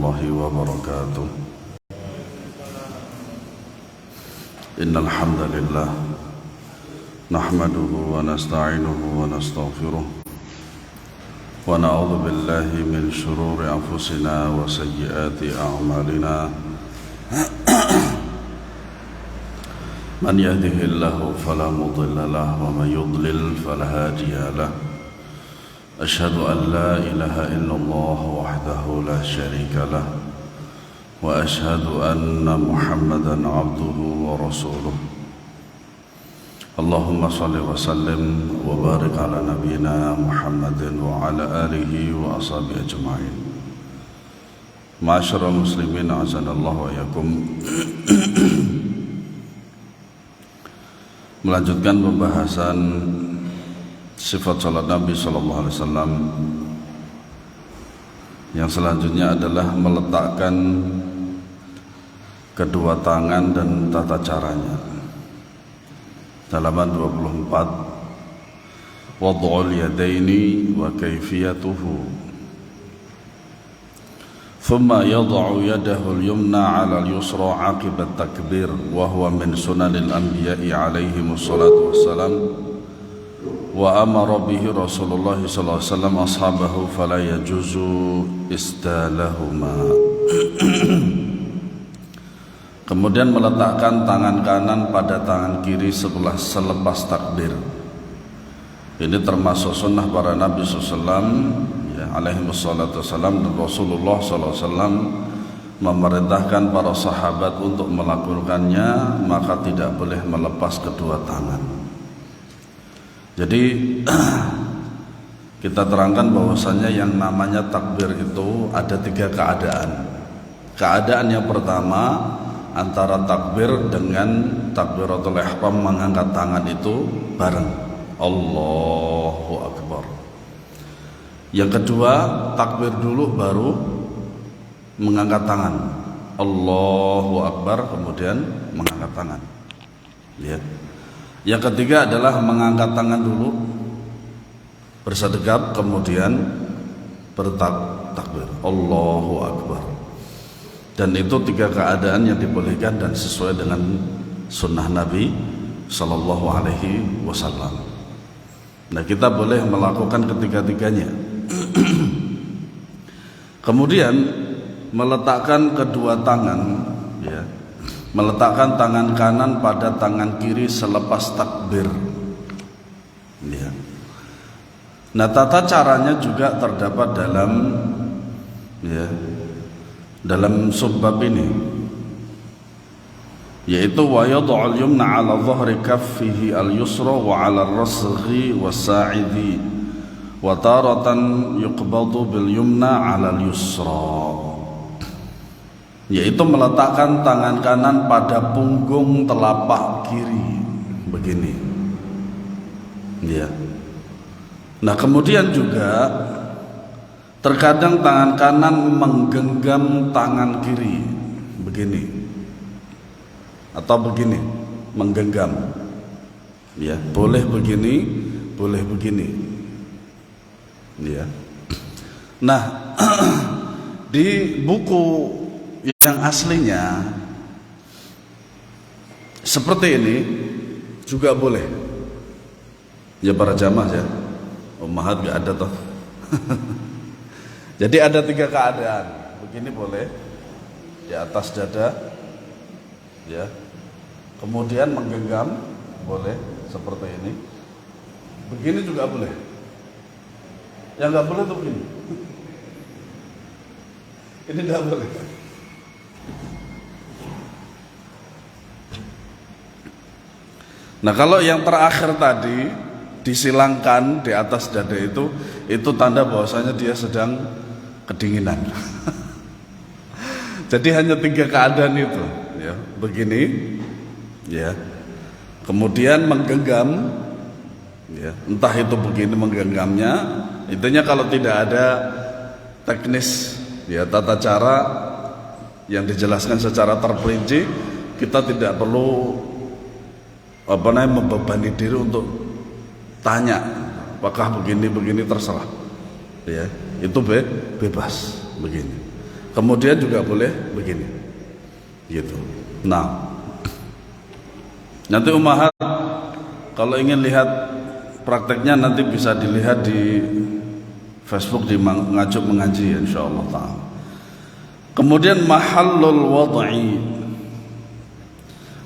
الله وبركاته. إن الحمد لله نحمده ونستعينه ونستغفره ونعوذ بالله من شرور أنفسنا وسيئات أعمالنا. من يهده الله فلا مضل له ومن يضلل فلا هادي له. أشهد أن لا إله إلا الله وحده لا شريك له وأشهد أن محمدا عبده ورسوله. اللهم صل وسلم وبارك على نبينا محمد وعلى آله وأصحابه أجمعين. معاشر المسلمين أعزنا الله وإياكم. Melanjutkan pembahasan sifat salat Nabi sallallahu alaihi wasallam. Yang selanjutnya adalah meletakkan kedua tangan dan tata caranya. Halaman 24. Wad'ul yadaini wa kayfiyatuhu. Thumma yad'u yadahu al-yumna 'ala al-yusra 'aqiba at-takbir wa huwa min sunanil anbiya'i 'alaihimus salatu wassalam. Wa amara bihi Rasulullah sallallahu alaihi wasallam ashabahu fala yajuzu istalahuma. Kemudian meletakkan tangan kanan pada tangan kiri selepas takbir. Ini termasuk sunnah para Nabi SAW alaihi wassalatu wassalam, dan Rasulullah SAW memerintahkan para sahabat untuk melakukannya, maka tidak boleh melepas kedua tangan. Jadi kita terangkan bahwasannya yang namanya takbir itu ada 3 keadaan. Keadaan yang pertama antara takbir dengan takbiratul ihram, mengangkat tangan itu bareng, Allahu Akbar. Yang kedua takbir dulu baru mengangkat tangan, Allahu Akbar, kemudian mengangkat tangan. Lihat. Yang ketiga adalah mengangkat tangan dulu bersedekap, kemudian bertakbir, Allahu Akbar. Dan itu 3 keadaan yang dibolehkan dan sesuai dengan sunnah Nabi Sallallahu Alaihi Wasallam. Nah, kita boleh melakukan ketiga-tiganya. Kemudian meletakkan kedua tangan, ya, meletakkan tangan kanan pada tangan kiri selepas takbir, ya. Nah, tata caranya juga terdapat dalam, ya, dalam subbab ini, yaitu wa yad'ul yumna 'ala dhahri kaffihi al-yusra wa 'ala ar-rasghi was-sa'idi wa taratan yuqbadu bil yumna 'ala al-yusra, yaitu meletakkan tangan kanan pada punggung telapak kiri begini, ya. Nah, kemudian juga terkadang tangan kanan menggenggam tangan kiri begini atau begini, menggenggam, ya, boleh begini, boleh begini, ya. Nah, di buku yang aslinya seperti ini juga boleh, ya, para jamaah, ya. Ummahat gak ada toh. Jadi ada 3 keadaan. Begini boleh, di atas dada, ya. Kemudian menggenggam boleh seperti ini. Begini juga boleh. Yang nggak boleh tuh begini. Ini nggak boleh. Nah, kalau yang terakhir tadi disilangkan di atas dada itu tanda bahwasanya dia sedang kedinginan. Jadi hanya 3 keadaan itu, ya. Begini, ya. Kemudian menggenggam, ya. Entah itu begini menggenggamnya, intinya kalau tidak ada teknis, ya, tata cara yang dijelaskan secara terperinci, kita tidak perlu membebani diri untuk tanya apakah begini terserah, ya, itu bebas begini. Kemudian juga boleh begini, gitu. Nah, nanti ummahat kalau ingin lihat prakteknya nanti bisa dilihat di Facebook di Ngajuk Mengaji insyaallah ta'ala. Kemudian mahallul wad'i.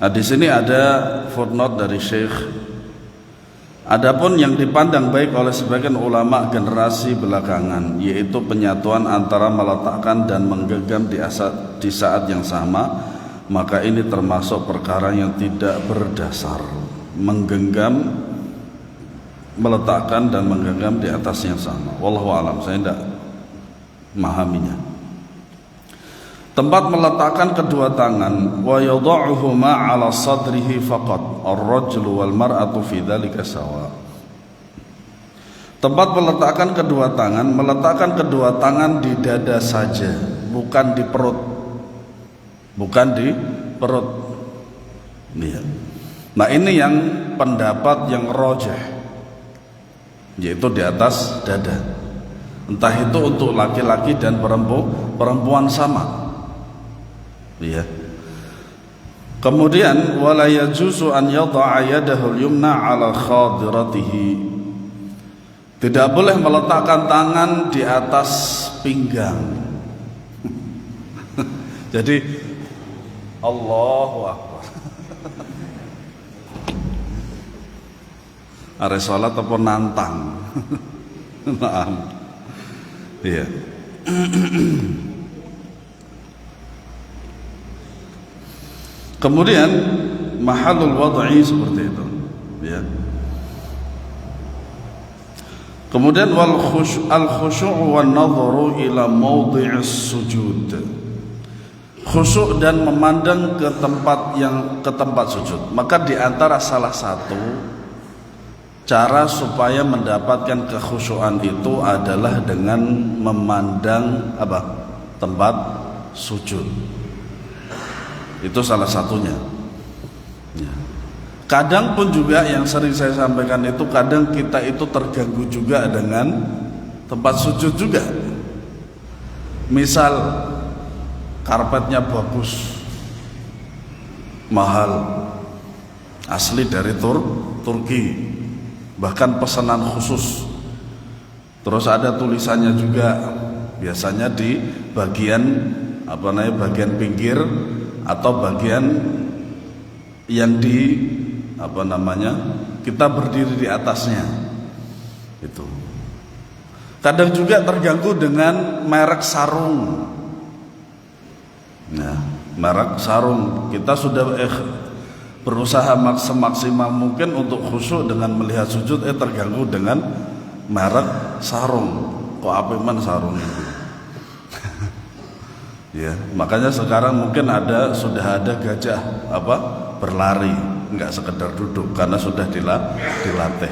Nah, di sini ada footnote dari Syekh. Adapun yang dipandang baik oleh sebagian ulama generasi belakangan, yaitu penyatuan antara meletakkan dan menggenggam di saat yang sama, maka ini termasuk perkara yang tidak berdasar. Menggenggam, meletakkan dan menggenggam di atas yang sama. Wallahu a'lam, saya tidak memahaminya. Tempat meletakkan kedua tangan, wa yadh'uhuma 'ala sadrihi faqat, ar-rajulu wal mar'atu fi dzalika sawa. Tempat meletakkan kedua tangan di dada saja, bukan di perut. Bukan di perut. Nah, ini yang pendapat yang rajih, yaitu di atas dada. Entah itu untuk laki-laki dan perempuan sama. Ya. Kemudian wala yajuzu an yad'a yadahu al-yumna 'ala khadiratihi. Tidak boleh meletakkan tangan di atas pinggang. Jadi Allahu Akbar. Are salat apa nantang? Maaf. Iya. Kemudian mahallul wad'i seperti itu, ya. Kemudian wal khusyu' wan nadharu ila mawdhi'is sujud. Khusyuk dan memandang ke tempat sujud. Maka di antara salah satu cara supaya mendapatkan kekhusyuan itu adalah dengan memandang tempat sujud. Itu salah satunya. Ya. Kadang pun juga yang sering saya sampaikan itu, kadang kita itu terganggu juga dengan tempat sujud juga. Misal karpetnya bagus, mahal, asli dari Turki, bahkan pesanan khusus. Terus ada tulisannya juga, biasanya di bagian bagian pinggir atau bagian yang kita berdiri di atasnya itu. Kadang juga terganggu dengan merek sarung. Nah, merek sarung kita sudah berusaha semaksimal mungkin untuk khusyuk dengan melihat sujud, terganggu dengan merek sarung. Kok apeman sarung itu? Ya, makanya sekarang mungkin sudah ada gajah berlari, enggak sekedar duduk karena sudah dilatih.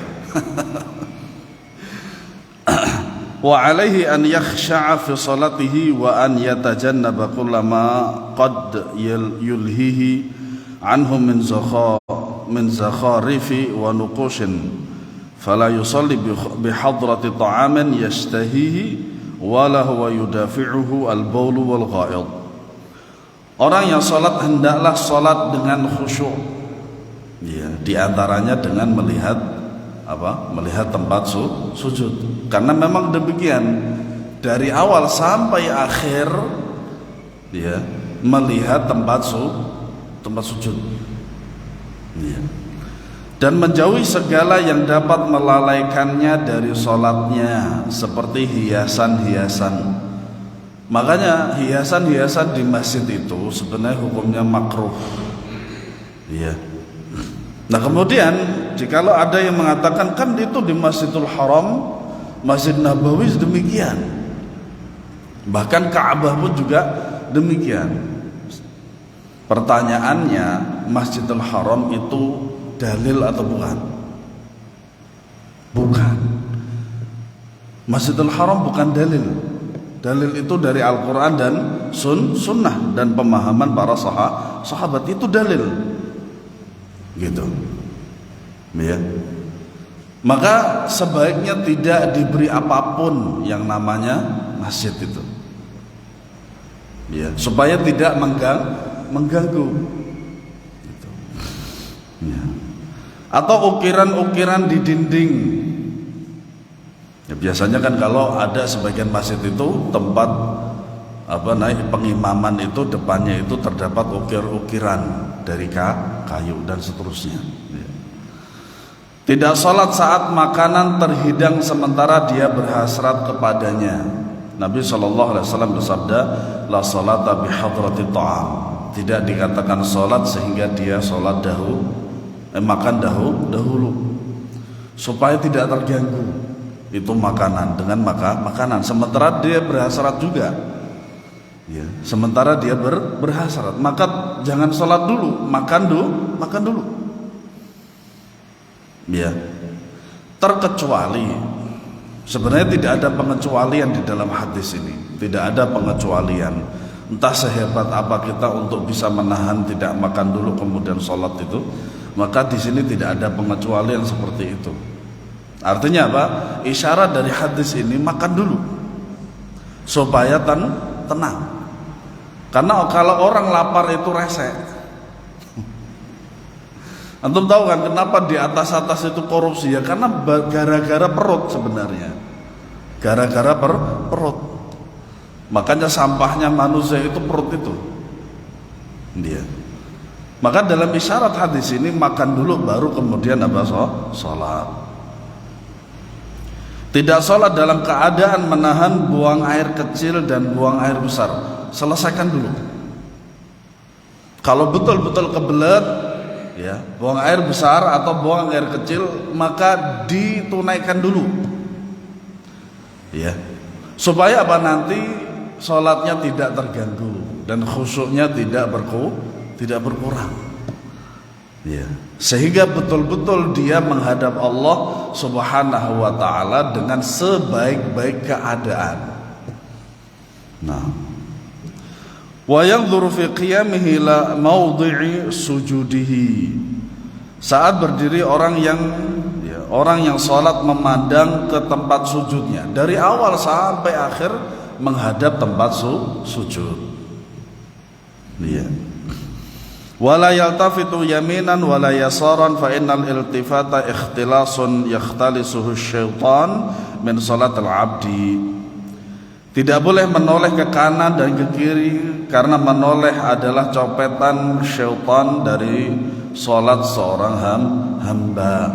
Wa alaihi an yakhsha'a fi salatihi wa an yatajannaba kullama qad yulhihi anhu min zakharifi wa nuqushin fala yusalli bi hadrati ta'amin yashtahihi wala huwa yudafi'uhu al-baulu wal ghaid. Orang yang salat hendaklah salat dengan khusyuk. Ya, di antaranya dengan melihat tempat sujud. Karena memang demikian dari awal sampai akhir ya, melihat tempat sujud. Ya. Dan menjauhi segala yang dapat melalaikannya dari sholatnya, seperti hiasan-hiasan. Makanya hiasan-hiasan di masjid itu sebenarnya hukumnya makruh. Iya. Nah, kemudian jikalau ada yang mengatakan kan itu di Masjidil Haram, Masjid Nabawi demikian, bahkan Ka'bah pun juga demikian. Pertanyaannya, Masjidil Haram itu dalil atau bukan? Bukan. Masjidil Haram bukan dalil. Dalil itu dari Al-Quran dan Sunnah dan pemahaman para sahabat itu dalil. Gitu. Ya. Maka sebaiknya tidak diberi apapun yang namanya masjid itu. ya, supaya tidak mengganggu gitu. Ya. Atau ukiran-ukiran di dinding ya, biasanya kan kalau ada sebagian masjid itu tempat pengimaman itu depannya itu terdapat ukir-ukiran dari kayu dan seterusnya ya. Tidak sholat saat makanan terhidang sementara dia berhasrat kepadanya. Nabi SAW bersabda, la sholata bihadrati ta'am. Tidak dikatakan sholat sehingga dia sholat makan dahulu supaya tidak terganggu itu makanan dengan makanan sementara dia berhasrat juga ya, sementara dia berhasrat, maka jangan sholat dulu, makan dulu ya. Terkecuali sebenarnya tidak ada pengecualian di dalam hadis ini, tidak ada pengecualian. Entah sehebat apa kita untuk bisa menahan tidak makan dulu kemudian sholat itu, maka di sini tidak ada pengecualian seperti itu. Artinya apa? Isyarat dari hadis ini makan dulu supaya tenang. Karena kalau orang lapar itu resek. Antum tahu kan kenapa di atas itu korupsi ya? Karena gara-gara perut sebenarnya. Gara-gara perut. Makanya sampahnya manusia itu perut itu. Dia. Maka dalam isyarat hadis ini makan dulu baru kemudian sholat. Tidak sholat dalam keadaan menahan buang air kecil dan buang air besar. Selesaikan dulu. Kalau betul-betul kebelet ya, buang air besar atau buang air kecil, maka ditunaikan dulu ya, supaya apa, nanti sholatnya tidak terganggu dan khusyuknya tidak berkurang ya, sehingga betul-betul dia menghadap Allah Subhanahu wa ta'ala dengan sebaik-baik keadaan. Nah, wa yanzuru fi qiyamihi la mawdi'i sujudihi. Saat berdiri orang yang salat memandang ke tempat sujudnya dari awal sampai akhir menghadap tempat sujud. Iya. Wala yaltafitu yaminan wala yasaran fa innal iltifata ikhtilasun yakhtalisuhu syaitan min salatil abdi. Tidak boleh menoleh ke kanan dan ke kiri, karena menoleh adalah copetan syaitan dari salat seorang hamba.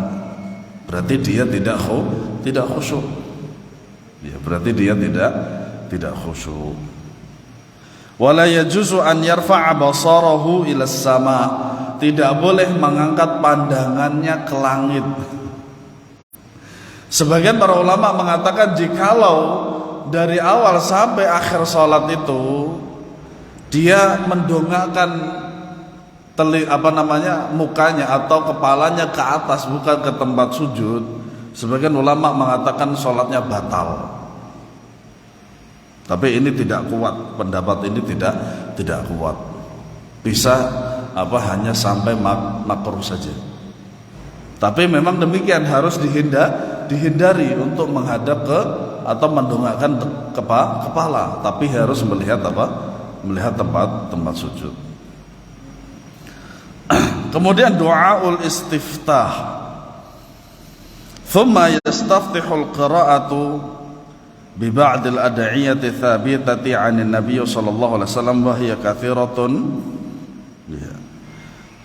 Berarti dia tidak khusyuk. Ya, berarti dia tidak khusyuk. Wala yajuzu an yarfa'a basarahu ila sama. Tidak boleh mengangkat pandangannya ke langit. Sebagian para ulama mengatakan jikalau dari awal sampai akhir salat itu dia mendongakkan mukanya atau kepalanya ke atas bukan ke tempat sujud, sebagian ulama mengatakan salatnya batal. Tapi ini tidak kuat, pendapat ini tidak kuat. Bisa hanya sampai makruh saja. Tapi memang demikian, harus dihindari untuk menghadap ke atau mendongakkan kepala, tapi harus melihat tempat sujud. Kemudian doaul istiftah. Thumma yastaftihul qira'atu bi ba'dil ad'iyati thabitati 'anil nabiy sallallahu alaihi wasallam wa hiya katsiratun. Ya.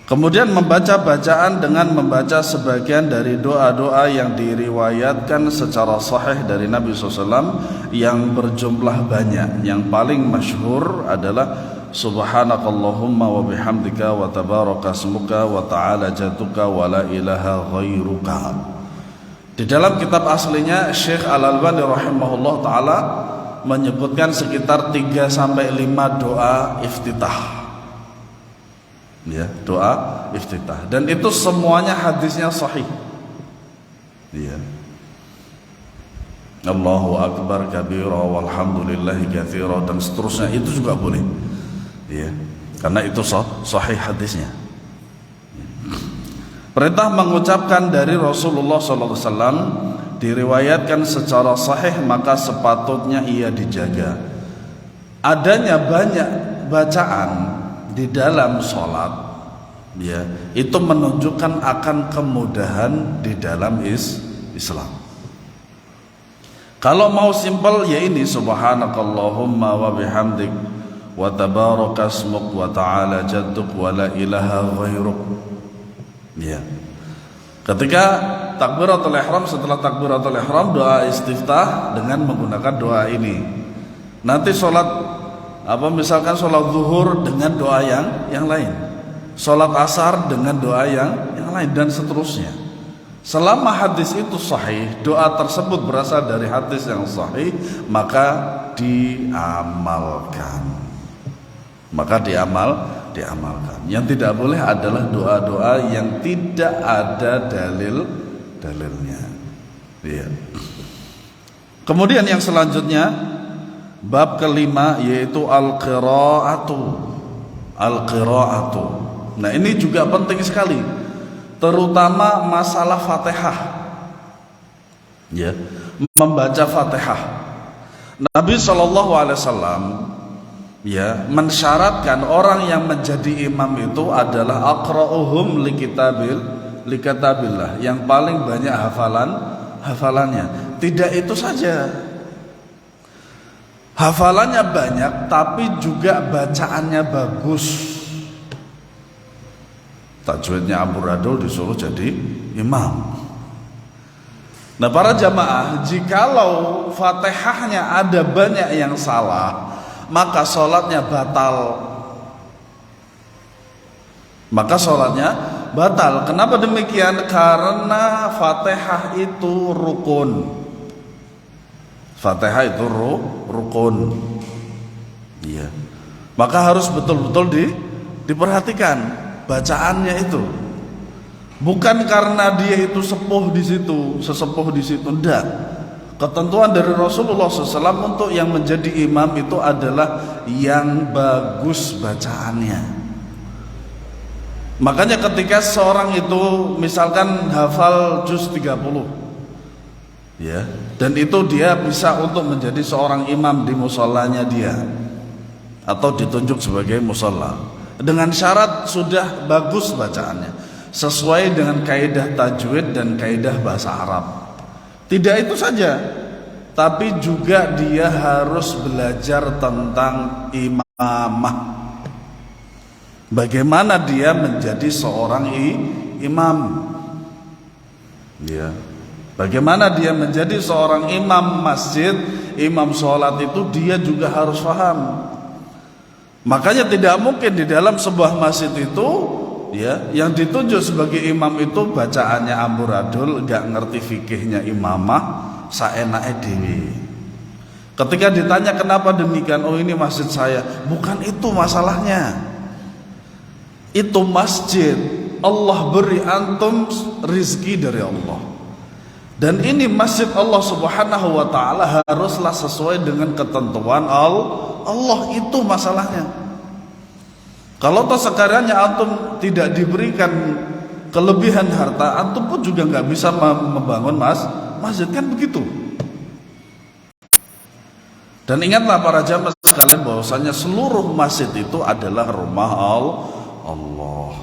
Kemudian membaca bacaan dengan membaca sebagian dari doa-doa yang diriwayatkan secara sahih dari Nabi SAW yang berjumlah banyak. Yang paling masyhur adalah Subhanakallahumma wa bihamdika wa tabaraka ismuka wa ta'ala jadduka wa la ilaha ghairuka. Di dalam kitab aslinya Syekh Al-Albani rahimahullah ta'ala menyebutkan sekitar 3-5 doa iftitah. Ya, doa iftitah, dan itu semuanya hadisnya sahih. Ya. Allahu akbar kabira walhamdulillahi katsira dan seterusnya, itu juga boleh. Ya. Karena itu sahih hadisnya. Perintah mengucapkan dari Rasulullah SAW diriwayatkan secara sahih, maka sepatutnya ia dijaga. adanya banyak bacaan di dalam sholat, ya, itu menunjukkan akan kemudahan di dalam Islam. Kalau mau simpel ya ini, subhanakallahumma wa bihamdik wa tabarakasmuk wa ta'ala jadduk wa la ilaha ghairuk. Ya. Ketika takbiratul ihram, setelah takbiratul ihram doa istiftah dengan menggunakan doa ini. Nanti sholat misalkan sholat zuhur dengan doa yang lain, sholat asar dengan doa yang lain, dan seterusnya. Selama hadis itu sahih, doa tersebut berasal dari hadis yang sahih, maka diamalkan. Diamalkan. Yang tidak boleh adalah doa-doa yang tidak ada dalilnya. Iya. Kemudian yang selanjutnya, bab kelima, yaitu al-qira'atu. Nah, ini juga penting sekali, terutama masalah Fatihah. Ya, membaca Fatihah. Nabi SAW ya mensyaratkan orang yang menjadi imam itu adalah aqra'uhum likitabillah, yang paling banyak hafalannya. Tidak itu saja, hafalannya banyak tapi juga bacaannya bagus. Tajwidnya amburadul, disuruh jadi imam. Nah, para jamaah, jikalau Fatihahnya ada banyak yang salah, maka sholatnya batal. Kenapa demikian? Karena Fatihah itu rukun. Iya. Maka harus betul-betul diperhatikan bacaannya itu. Bukan karena dia itu sesepuh di situ, enggak. Ketentuan dari Rasulullah SAW untuk yang menjadi imam itu adalah yang bagus bacaannya. Makanya ketika seorang itu misalkan hafal juz 30, ya, dan itu dia bisa untuk menjadi seorang imam di musholanya dia, atau ditunjuk sebagai musholla, dengan syarat sudah bagus bacaannya, sesuai dengan kaidah tajwid dan kaidah bahasa Arab. Tidak itu saja, tapi juga dia harus belajar tentang imamah. Bagaimana dia menjadi seorang imam? Ya. Bagaimana dia menjadi seorang imam masjid, imam sholat, itu dia juga harus paham. Makanya tidak mungkin di dalam sebuah masjid itu, ya, yang ditunjuk sebagai imam itu bacaannya amburadul, gak ngerti fikihnya imamah, saenake dhewe. Ketika ditanya kenapa demikian, oh ini masjid saya. Bukan itu masalahnya. Itu masjid, Allah beri antum rizki dari Allah. Dan ini masjid Allah Subhanahu wa ta'ala, haruslah sesuai dengan ketentuan Allah. Itu masalahnya. Kalau toh sekiranya antum tidak diberikan kelebihan harta, antum pun juga nggak bisa membangun masjid, kan begitu. Dan ingatlah para jamaah sekalian bahwasanya seluruh masjid itu adalah rumah Allah.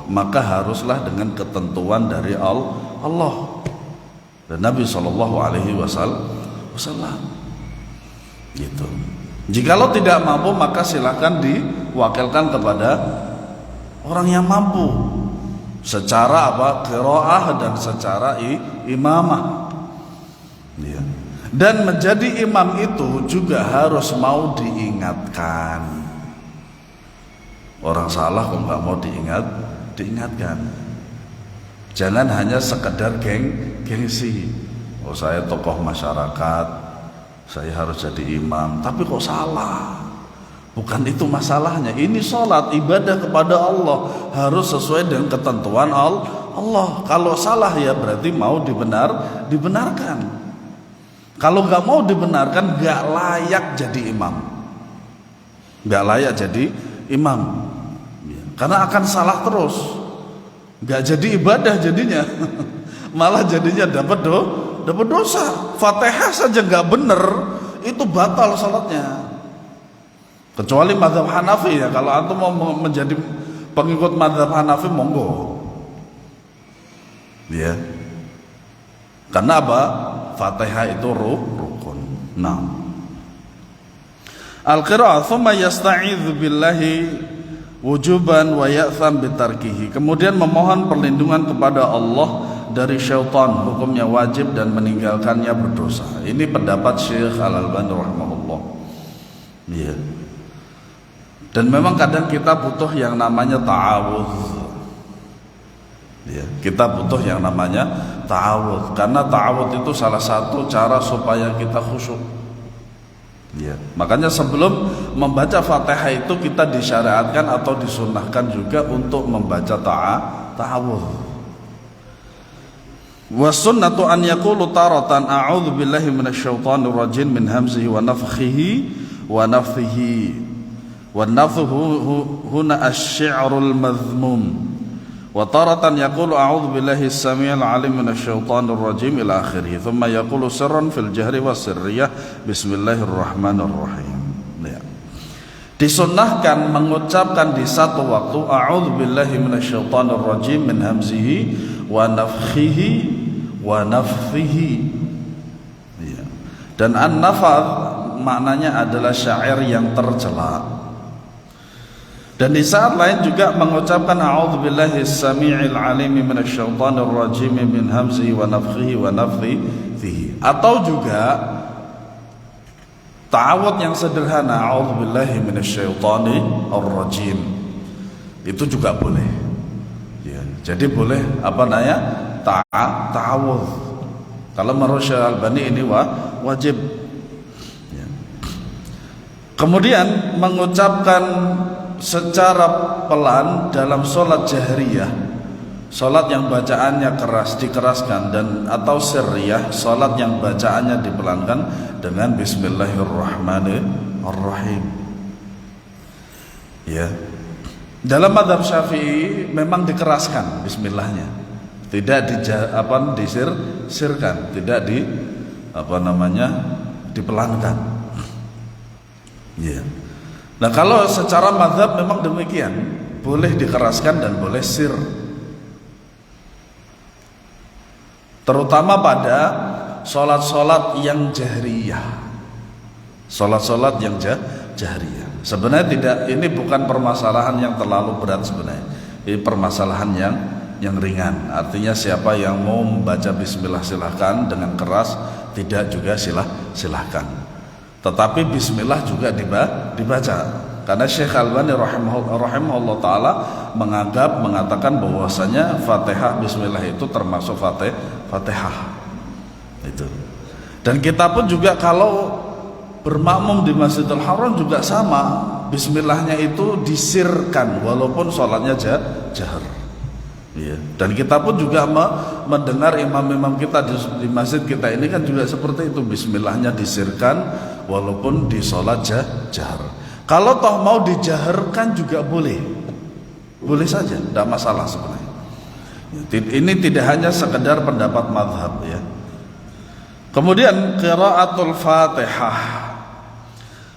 Maka haruslah dengan ketentuan dari Allah dan Nabi SAW. Gitu. Jikalau tidak mampu, maka silakan diwakilkan kepada orang yang mampu secara qiraah dan secara imamah. Ya. Dan menjadi imam itu juga harus mau diingatkan. Orang salah kok nggak mau diingatkan. Jangan hanya sekedar gengsi. Oh, saya tokoh masyarakat, saya harus jadi imam, tapi kok salah. Bukan itu masalahnya. Ini sholat, ibadah kepada Allah, harus sesuai dengan ketentuan Allah. Kalau salah ya berarti mau dibenarkan. Kalau gak mau dibenarkan, gak layak jadi imam. Gak layak jadi imam. Karena akan salah terus. Gak jadi ibadah jadinya. Malah jadinya dapat dosa. Fatihah saja gak bener, itu batal sholatnya. Kecuali mazhab Hanafi ya, kalau antum mau menjadi pengikut mazhab Hanafi monggo. Ya. Karena apa? Fatihah itu rukun. Nah. Al-qira'ah thumma yasta'idzu billahi wujuban wa ya'tham bitarkihi. Kemudian memohon perlindungan kepada Allah dari syaitan, hukumnya wajib dan meninggalkannya berdosa. Ini pendapat Syekh Al-Albani rahimahullah. Iya. Dan memang kadang kita butuh yang namanya ta'awudz. Ya, kita butuh yang namanya ta'awudz, karena ta'awudz itu salah satu cara supaya kita khusyuk. Ya, makanya sebelum membaca Fatihah itu kita disyariatkan atau disunnahkan juga untuk membaca ta'awudz. Wa sunnatu an yaqulu taratan a'udzu billahi minasyaitonir rajim min hamzihi wa nafthihi wa nafthihi. Wa nafthuhu huna asy-syi'rul madhmum. Wa taratan yaqulu a'udzu billahi as-sami'il 'alim minasyaitonir rajim ila akhirih. Thumma yaqulu sirran fil jahri was sirriyah bismillahirrahmanirrahim. Ya. Disunnahkan mengucapkan di satu waktu a'udzu billahi minasyaitonir rajim min hamzihi wa nafthihi wa nafthihi. Ya. Dan an-nafadh maknanya adalah syair yang tercela. Dan di saat lain juga mengucapkan a'udzubillahi as-sami'il 'alim minasyaitonir rajim min hamzihi wa nafthihi wa nafthihi. Atau juga ta'awudz yang sederhana a'udzubillahi minasyaitonir rajim. Itu juga boleh. Ya, jadi boleh apa namanya? Ta'awudz. Kalau menurut Syekh Al-Albani ini wajib. Ya. Kemudian mengucapkan secara pelan dalam sholat jahriyah, sholat yang bacaannya keras dikeraskan, dan atau sirriyah, sholat yang bacaannya dipelankan dengan bismillahirrahmanirrahim. Ya. Dalam mazhab Syafi'i memang dikeraskan bismillahnya, tidak disirkan, tidak dipelankan. Ya. Nah, kalau secara mazhab memang demikian, boleh dikeraskan dan boleh sir. Terutama pada sholat-sholat yang jahriyah. Sholat-sholat yang jahriyah. Sebenarnya tidak, ini bukan permasalahan yang terlalu berat sebenarnya. Ini permasalahan yang ringan. Artinya siapa yang mau membaca bismillah silahkan dengan keras, tidak juga silahkan. Tetapi bismillah juga dibaca, karena Syekh Al-Albani rahimahullah taala mengatakan bahwasanya Fatihah bismillah itu termasuk Fatihah. Itu. Dan kita pun juga kalau bermakmum di Masjidil Haram juga sama, bismillahnya itu disirkan walaupun sholatnya jahar. Ya. Dan kita pun juga mendengar imam-imam kita di masjid kita ini kan juga seperti itu, bismillahnya disirkan walaupun di sholat jahar. Kalau toh mau dijaharkan juga boleh saja, tidak masalah sebenarnya. Ini tidak hanya sekedar pendapat mazhab ya. Kemudian qiraatul Fatihah,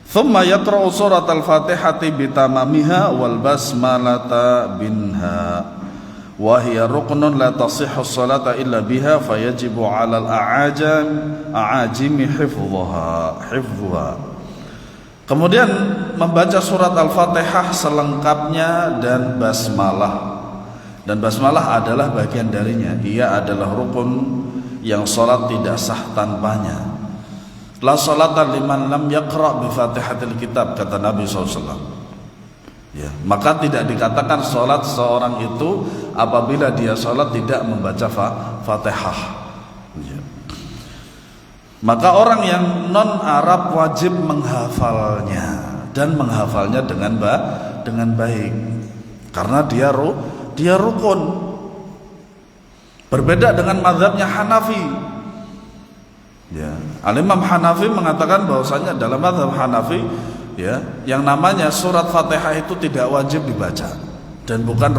thumma yaqra'u surat al-Fatihati bitamamiha wal basmalata binha. Wahia ruknun la tasihhu salata illa biha fayajibu 'alal a'ajimi hifdhuha. Kemudian membaca surat Al-Fatihah selengkapnya dan basmalah. Dan basmalah adalah bagian darinya. Ia adalah rukun yang salat tidak sah tanpanya. La salata liman lam yaqra' bi Fatihatil kitab, kata Nabi SAW. Ya, maka tidak dikatakan sholat seorang itu apabila dia sholat tidak membaca Fatihah. Ya. Maka orang yang non Arab wajib menghafalnya dan menghafalnya dengan baik, karena dia rukun. Berbeda dengan mazhabnya Hanafi. Ya, Al-Imam Hanafi mengatakan bahwasanya dalam mazhab Hanafi, ya, yang namanya surat Fatihah itu tidak wajib dibaca dan bukan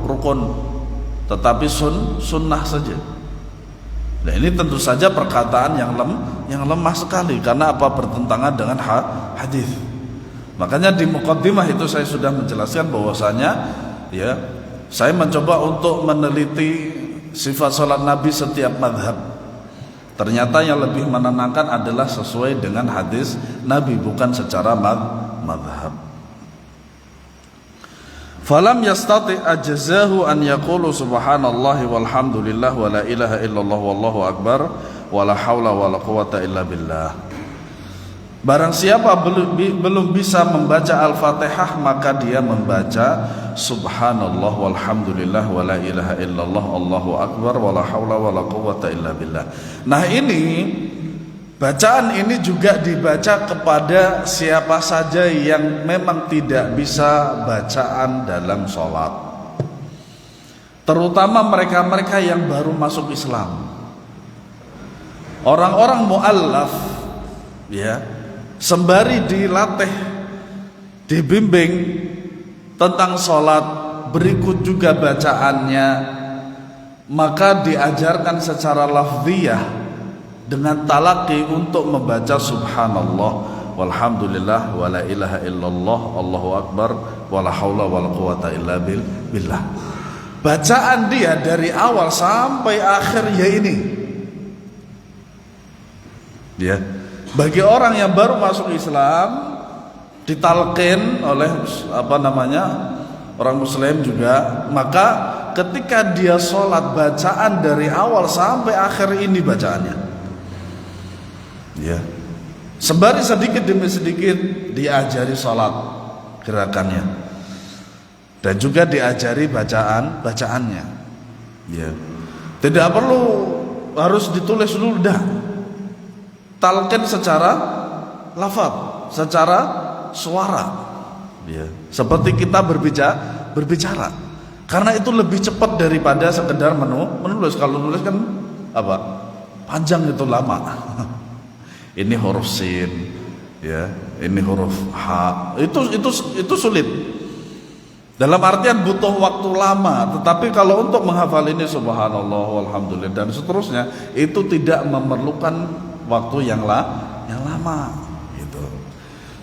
rukun, tetapi sunnah saja. Nah, ini tentu saja perkataan yang lemah sekali, karena apa? Bertentangan dengan hadis. Makanya di muqaddimah itu saya sudah menjelaskan bahwasanya ya, saya mencoba untuk meneliti sifat salat Nabi setiap madhab. Ternyata yang lebih menenangkan adalah sesuai dengan hadis Nabi, bukan secara madhab. Falam yastati ajzahu an yaqulu subhanallahi walhamdulillah wa la ilaha illallah wallahu akbar wa la haula wa la quwata illa billah. Barang siapa belum bisa membaca Al-Fatihah, maka dia membaca subhanallah walhamdulillah wa la ilaha illallah allahu akbar wa la haula wa la quwata illa billah. Nah, ini bacaan ini juga dibaca kepada siapa saja yang memang tidak bisa bacaan dalam sholat, terutama mereka-mereka yang baru masuk Islam, orang-orang mu'allaf ya. Sembari dilatih, dibimbing tentang sholat, berikut juga bacaannya, maka diajarkan secara lafziyah dengan talaqi untuk membaca subhanallah walhamdulillah wa la ilaha illallah allahu akbar wa la haula wa la quwata illa billah. Bacaan dia dari awal sampai akhir ya ini ya. Bagi orang yang baru masuk Islam, ditalqin oleh orang muslim juga, maka ketika dia sholat, bacaan dari awal sampai akhir ini bacaannya ya. Sembari sedikit demi sedikit diajari sholat gerakannya, dan juga diajari bacaannya ya. Tidak perlu harus ditulis dulu dah, talqin secara lafaz, secara suara ya. Seperti kita berbicara, karena itu lebih cepat daripada sekedar menulis. Kalau nulis kan panjang, itu lama. Ini huruf sin ya, ini huruf h, itu sulit, dalam artian butuh waktu lama. Tetapi kalau untuk menghafal ini subhanallah walhamdulillah dan seterusnya, itu tidak memerlukan waktu yang lama gitu.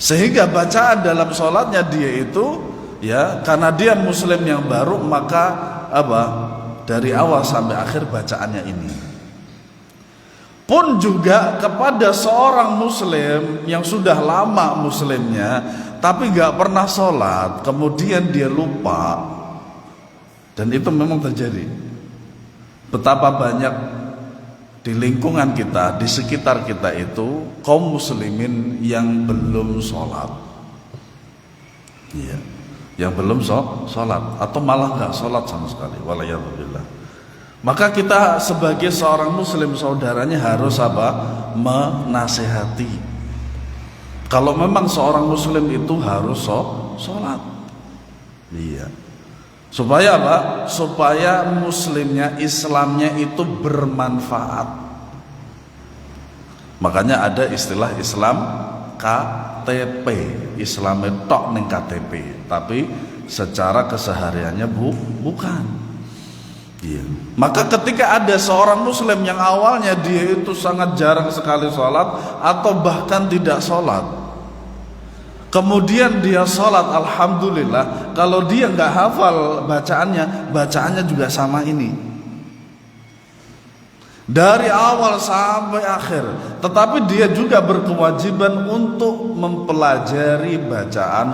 Sehingga bacaan dalam sholatnya dia itu ya, karena dia muslim yang baru, maka dari awal sampai akhir bacaannya ini. Pun juga kepada seorang muslim yang sudah lama muslimnya tapi gak pernah sholat, kemudian dia lupa, dan itu memang terjadi. Betapa banyak di lingkungan kita, di sekitar kita itu kaum muslimin yang belum sholat ya, yang belum sholat atau malah gak sholat sama sekali, walayatubillah. Maka kita sebagai seorang muslim saudaranya harus menasehati. Kalau memang seorang muslim itu harus sholat iya, supaya supaya muslimnya, Islamnya itu bermanfaat. Makanya ada istilah Islam KTP, Islam tok ning KTP, tapi secara kesehariannya bukan iya. Maka ketika ada seorang muslim yang awalnya dia itu sangat jarang sekali sholat atau bahkan tidak sholat, kemudian dia sholat, alhamdulillah, kalau dia nggak hafal bacaannya juga sama ini dari awal sampai akhir, tetapi dia juga berkewajiban untuk mempelajari bacaan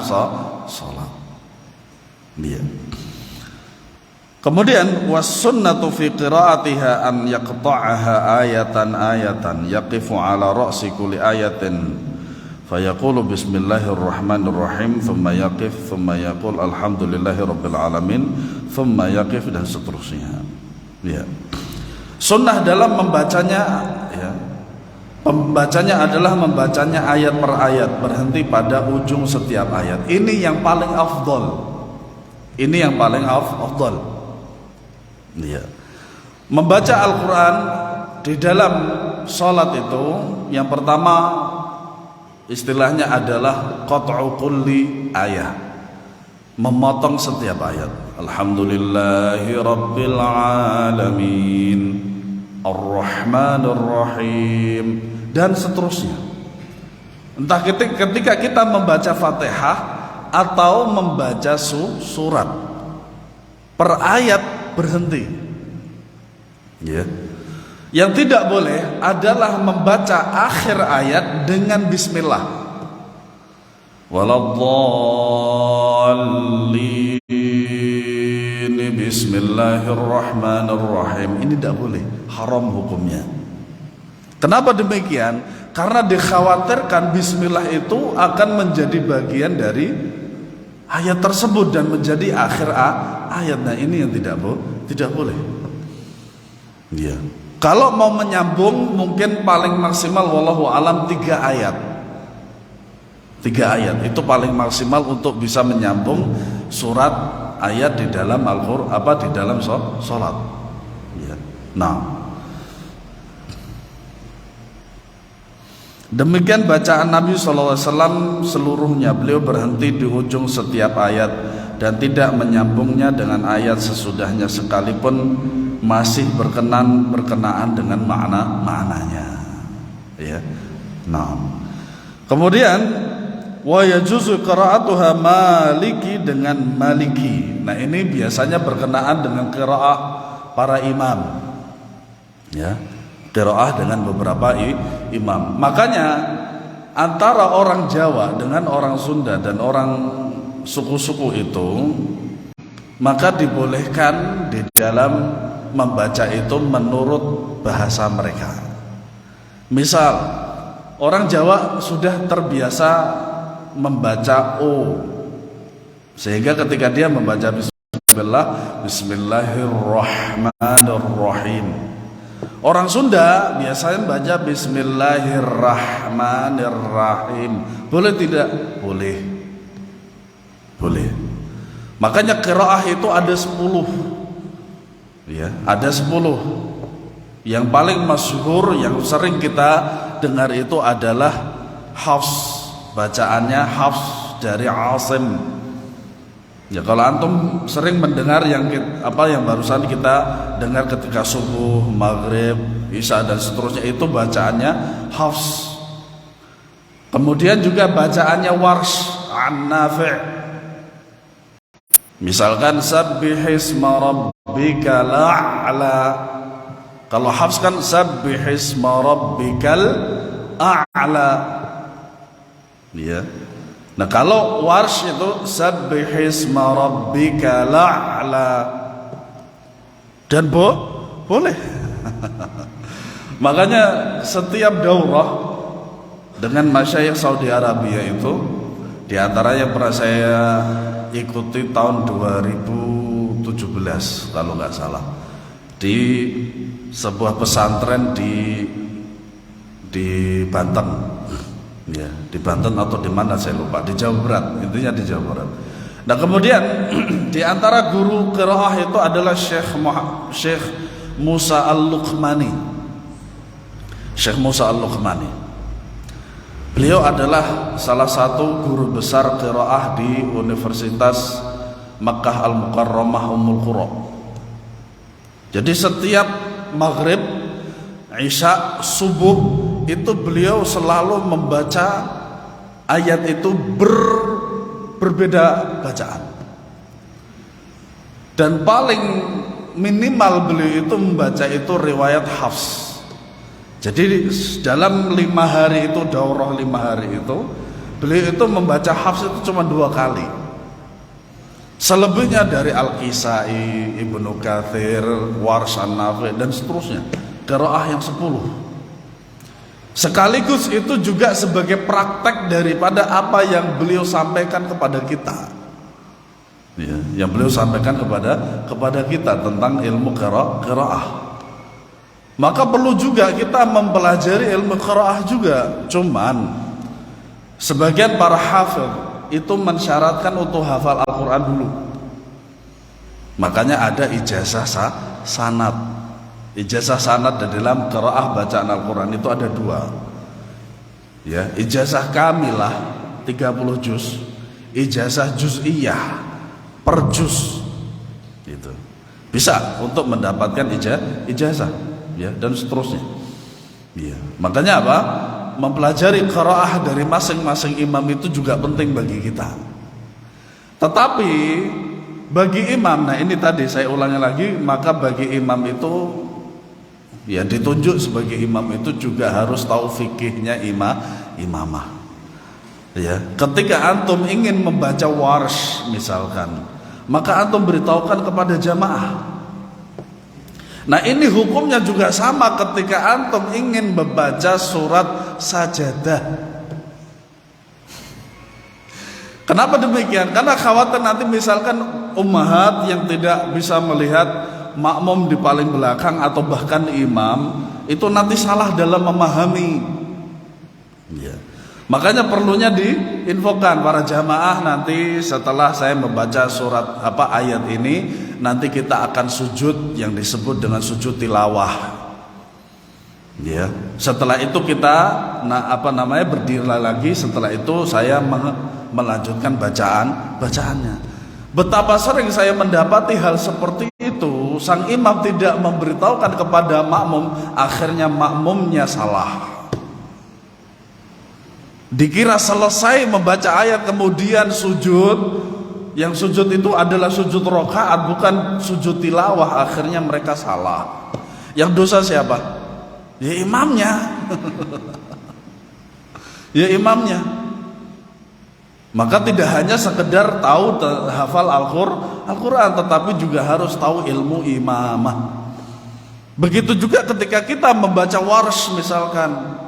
sholat dia. Kemudian was-sunnatu fi qira'atiha an yaqta'aha ayatan yaqifu ala ra'si kulli ayatin fayaqulu bismillahirrahmanirrahim thumma yaqif thumma yaqul alhamdulillahi rabbil alamin thumma yaqif, dan seterusnya ya. Sunnah dalam membacanya ya, pembacanya adalah membacanya ayat per ayat, berhenti pada ujung setiap ayat. Ini yang paling afdol, ini yang paling afdol ya. Membaca Al-Quran di dalam sholat itu, yang pertama istilahnya adalah qat'u kulli ayat, memotong setiap ayat. Alhamdulillahi rabbil alamin arrahmanir rahim, dan seterusnya Entah ketika kita membaca Fatihah atau membaca surat, per ayat berhenti. Ya. Yang tidak boleh adalah membaca akhir ayat dengan bismillah. Waladdallin, bismillahirrahmanirrahim. Ini tidak boleh, haram hukumnya. Kenapa demikian? Karena dikhawatirkan bismillah itu akan menjadi bagian dari ayat tersebut dan menjadi akhir ayat. Nah, ini yang tidak boleh. Ya. Kalau mau menyambung mungkin paling maksimal wallahu alam 3 ayat. 3 ayat itu paling maksimal untuk bisa menyambung surat ayat di dalam Al-Qur'an, di dalam salat. Ya. Nah, demikian bacaan Nabi SAW seluruhnya. Beliau berhenti di ujung setiap ayat dan tidak menyambungnya dengan ayat sesudahnya sekalipun masih berkenaan dengan maknanya. Ya. Nah, kemudian wa yajuzu qira'atuha maliki dengan maliki. Nah, ini biasanya berkenaan dengan qiraah para imam. Ya. Qiraah dengan beberapa imam. Makanya antara orang Jawa dengan orang Sunda dan orang suku-suku itu, maka dibolehkan di dalam membaca itu menurut bahasa mereka. Misal orang Jawa sudah terbiasa membaca O, sehingga ketika dia membaca Bismillahirrahmanirrahim. Orang Sunda biasanya baca Bismillahirrahmanirrahim. Boleh tidak? Boleh. Makanya qiraah itu ada 10. Ya, ada 10. Yang paling masyhur, yang sering kita dengar itu adalah Hafs. Bacaannya Hafs dari Asim. Ya, kalau antum sering mendengar yang barusan kita dengar ketika subuh, maghrib, isya dan seterusnya, itu bacaannya Hafs. Kemudian juga bacaannya Warsh an Nafi'. Misalkan sabbihisma rabbikal a'la. Kalau Hafs kan sabbihisma rabbikal a'la. Ya. Nah, kalau Warsh itu sabbihisma rabbikal a'la. Dan boleh. Makanya setiap daurah dengan masyayikh Saudi Arabia itu, di antara yang pernah saya ikuti tahun 2017 kalau nggak salah, di sebuah pesantren di Banten. Ya, di Banten atau di mana saya lupa, di Jawa Barat, intinya di Jawa Barat. Nah, kemudian di antara guru qiraah itu adalah Syekh Musa Al-Luqmani. Syekh Musa Al-Luqmani. Beliau adalah salah satu guru besar qiraah di Universitas Makkah Al-Mukarramah Ummul Qura. Jadi setiap maghrib, isya, subuh itu beliau selalu membaca ayat itu berbeda bacaan. Dan paling minimal beliau itu membaca itu riwayat Hafs. Jadi dalam 5 hari itu, daurah 5 hari itu, beliau itu membaca Hafs itu cuma 2 kali. Selebihnya dari Al-Kisai, Ibnu Katsir, Warsh an-Nafi' dan seterusnya, qiraah yang 10. Sekaligus itu juga sebagai praktek daripada apa yang beliau sampaikan kepada kita. Ya, yang beliau sampaikan kepada kita tentang ilmu qiraah. Maka perlu juga kita mempelajari ilmu qiraah juga. Cuman sebagian para hafidh itu mensyaratkan untuk hafal Al-Quran dulu. Makanya ada ijazah sanad. Ijazah sanad di dalam qiraah bacaan Al-Quran itu ada 2. Ya, ijazah kamilah 30 juz, ijazah juz'iyah per juz. Gitu. Bisa untuk mendapatkan ijazah. Ya, dan seterusnya. Ya. Makanya apa? mempelajari qiraah dari masing-masing imam itu juga penting bagi kita. Tetapi bagi imam, nah ini tadi saya ulangi lagi, maka bagi imam itu ya ditunjuk sebagai imam itu juga harus tahu fikihnya imamah. Ya, ketika antum ingin membaca warsh misalkan, maka antum beritahukan kepada jamaah. Nah ini hukumnya juga sama ketika antum ingin membaca surat sajadah. Kenapa demikian? Karena khawatir nanti misalkan ummahat yang tidak bisa melihat makmum di paling belakang atau bahkan imam itu nanti salah dalam memahami. Ya. Makanya perlunya diinfokan para jamaah, nanti setelah saya membaca surat ayat ini, nanti kita akan sujud yang disebut dengan sujud tilawah. Ya. Setelah itu kita berdiri lagi, setelah itu saya melanjutkan bacaannya. Betapa sering saya mendapati hal seperti itu, sang imam tidak memberitahukan kepada makmum, akhirnya makmumnya salah. Dikira selesai membaca ayat kemudian sujud, yang sujud itu adalah sujud rakaat bukan sujud tilawah, akhirnya mereka salah. Yang dosa siapa? Ya imamnya. Ya imamnya. Maka tidak hanya sekedar tahu hafal Al-Quran, tetapi juga harus tahu ilmu imamah. Begitu juga ketika kita membaca warsh misalkan,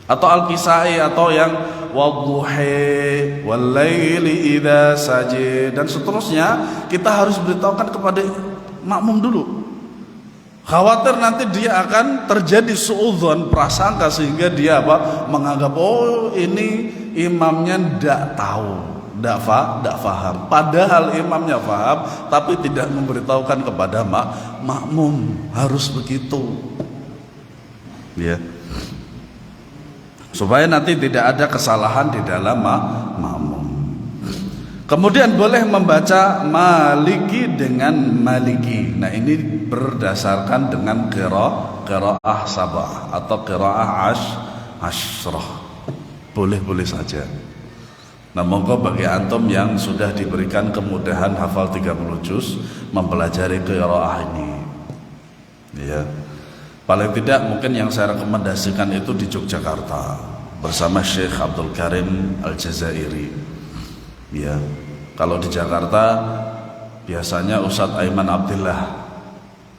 atau Al-Kisai, atau yang wadduhi wal-laili idza sajid dan seterusnya, kita harus beritahukan kepada makmum dulu. Khawatir nanti dia akan terjadi suudzon, prasangka, sehingga dia menganggap oh ini imamnya tidak tahu, tidak faham. Padahal imamnya faham, tapi tidak memberitahukan kepada makmum. Harus begitu. Ya. Supaya nanti tidak ada kesalahan di dalam makmum. Kemudian boleh membaca maliki dengan maliki. Nah ini berdasarkan dengan qiraah sabah atau qiraah ashrah. Boleh-boleh saja. Nah monggo bagi antum yang sudah diberikan kemudahan hafal 30 juz mempelajari qiraah ini. Ya. Paling tidak mungkin yang saya rekomendasikan itu di Yogyakarta bersama Syekh Abdul Karim Al-Jazairi. Ya, kalau di Jakarta biasanya Ustadz Aiman Abdillah,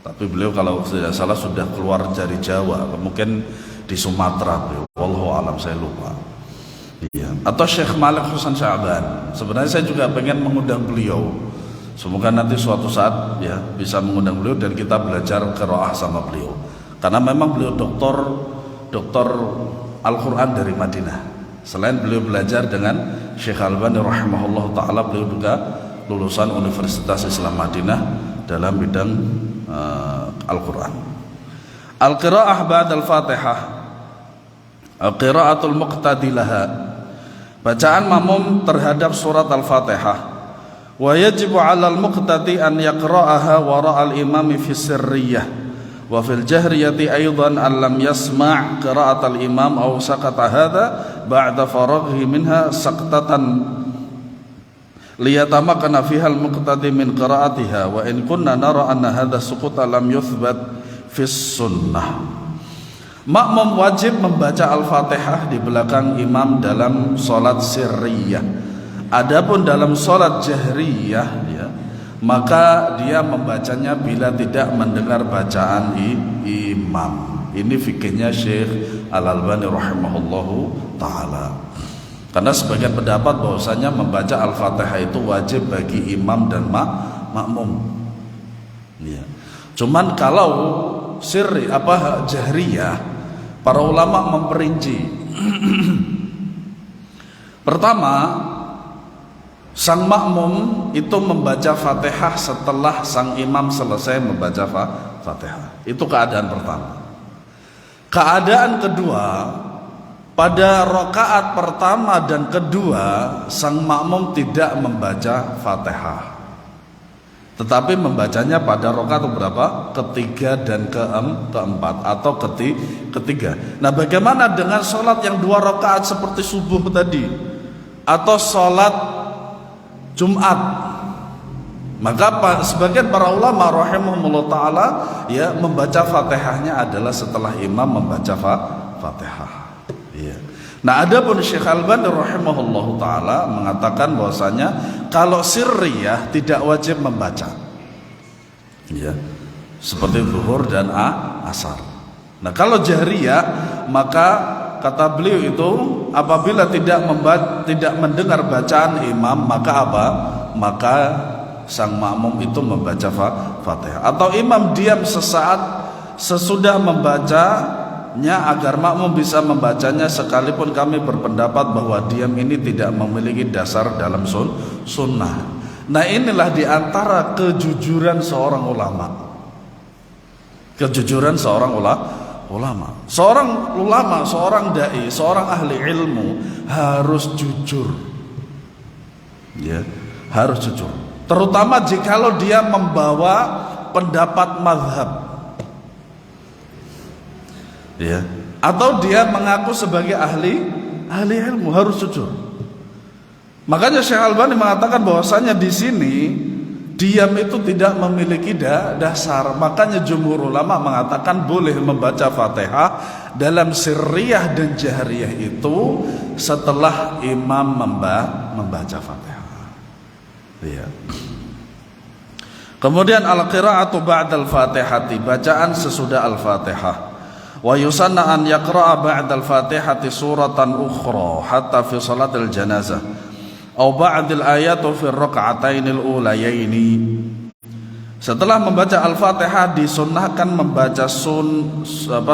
tapi beliau kalau tidak salah sudah keluar dari Jawa, mungkin di Sumatera beliau. Wallahu alam, saya lupa. Ya. Atau Syekh Malik Husain Sya'ban. Sebenarnya saya juga pengen mengundang beliau. Semoga nanti suatu saat ya bisa mengundang beliau dan kita belajar qiraah sama beliau. Karena memang beliau doktor Al-Quran dari Madinah. Selain beliau belajar dengan Syekh Albani rahimahullah ta'ala, beliau juga lulusan Universitas Islam Madinah dalam bidang Al-Quran. Al-qiraah ba'da al-Fatihah, al-qiraatul muqtadi laha, bacaan makmum terhadap surat Al-Fatihah. Wa yajibu 'alal muqtadi an yaqra'aha wara al-imami fi sirriyah. Wa fil jahriyati aidan an lam yasma' qira'at al-imam aw saqata hadha ba'da faraghi minha saqtatan liyatamakana fiha al-muqtadi min qira'atiha wa in kunna nara anna hadha suquta lam yuthbat fi sunnah. Makmum wajib membaca Al-Fatihah di belakang imam dalam salat sirriyah. Adapun dalam salat jahriyah ya, maka dia membacanya bila tidak mendengar bacaan imam. Ini fikihnya Syekh Al-Albani rahimahullahu ta'ala. Karena sebagian pendapat bahwasanya membaca Al-Fatihah itu wajib bagi imam dan makmum. Ya. Cuman kalau jahriyah, para ulama memperinci. Pertama, sang makmum itu membaca Fatihah setelah sang imam selesai membaca Fatihah. Itu keadaan pertama. Keadaan kedua, pada rakaat pertama dan kedua sang makmum tidak membaca Fatihah. tetapi membacanya pada rakaat berapa? Ketiga dan keempat atau ketiga. Nah, bagaimana dengan sholat yang 2 rakaat seperti subuh tadi atau sholat Jumat? Maka sebagian para ulama rahimahumullah taala ya membaca Fatihahnya adalah setelah imam membaca Fatihah. Ya. Nah, adapun Syekh Albani rahimahullahu taala mengatakan bahwasanya kalau sirriyah tidak wajib membaca. Ya. Seperti zuhur dan asar. Nah, kalau jahriyah maka kata beliau itu apabila tidak mendengar bacaan imam maka apa? Maka sang makmum itu membaca Fatihah atau imam diam sesaat sesudah membacanya agar makmum bisa membacanya, sekalipun kami berpendapat bahwa diam ini tidak memiliki dasar dalam sunnah. Nah, inilah diantara kejujuran seorang ulama. Kejujuran seorang ulama. Seorang ulama, seorang dai, seorang ahli ilmu harus jujur. Ya, harus jujur. Terutama jikalau dia membawa pendapat mazhab, ya, atau dia mengaku sebagai ahli ilmu, harus jujur. Makanya Syekh Albani mengatakan bahwasanya di sini diam itu tidak memiliki dasar. Makanya jumhur ulama mengatakan boleh membaca Fatihah dalam sirriyah dan jahriyah itu setelah imam membaca Fatihah. Ya. Kemudian al-qira'atu ba'dal Fatihati, bacaan sesudah al-Fatihah. Wa yusanna an yaqra'a ba'dal Fatihati suratan ukhra hatta fi salatil janazah aw ba'dil ayatu fi raka'atainil ulayaini. Setelah membaca al-Fatihah disunnahkan membaca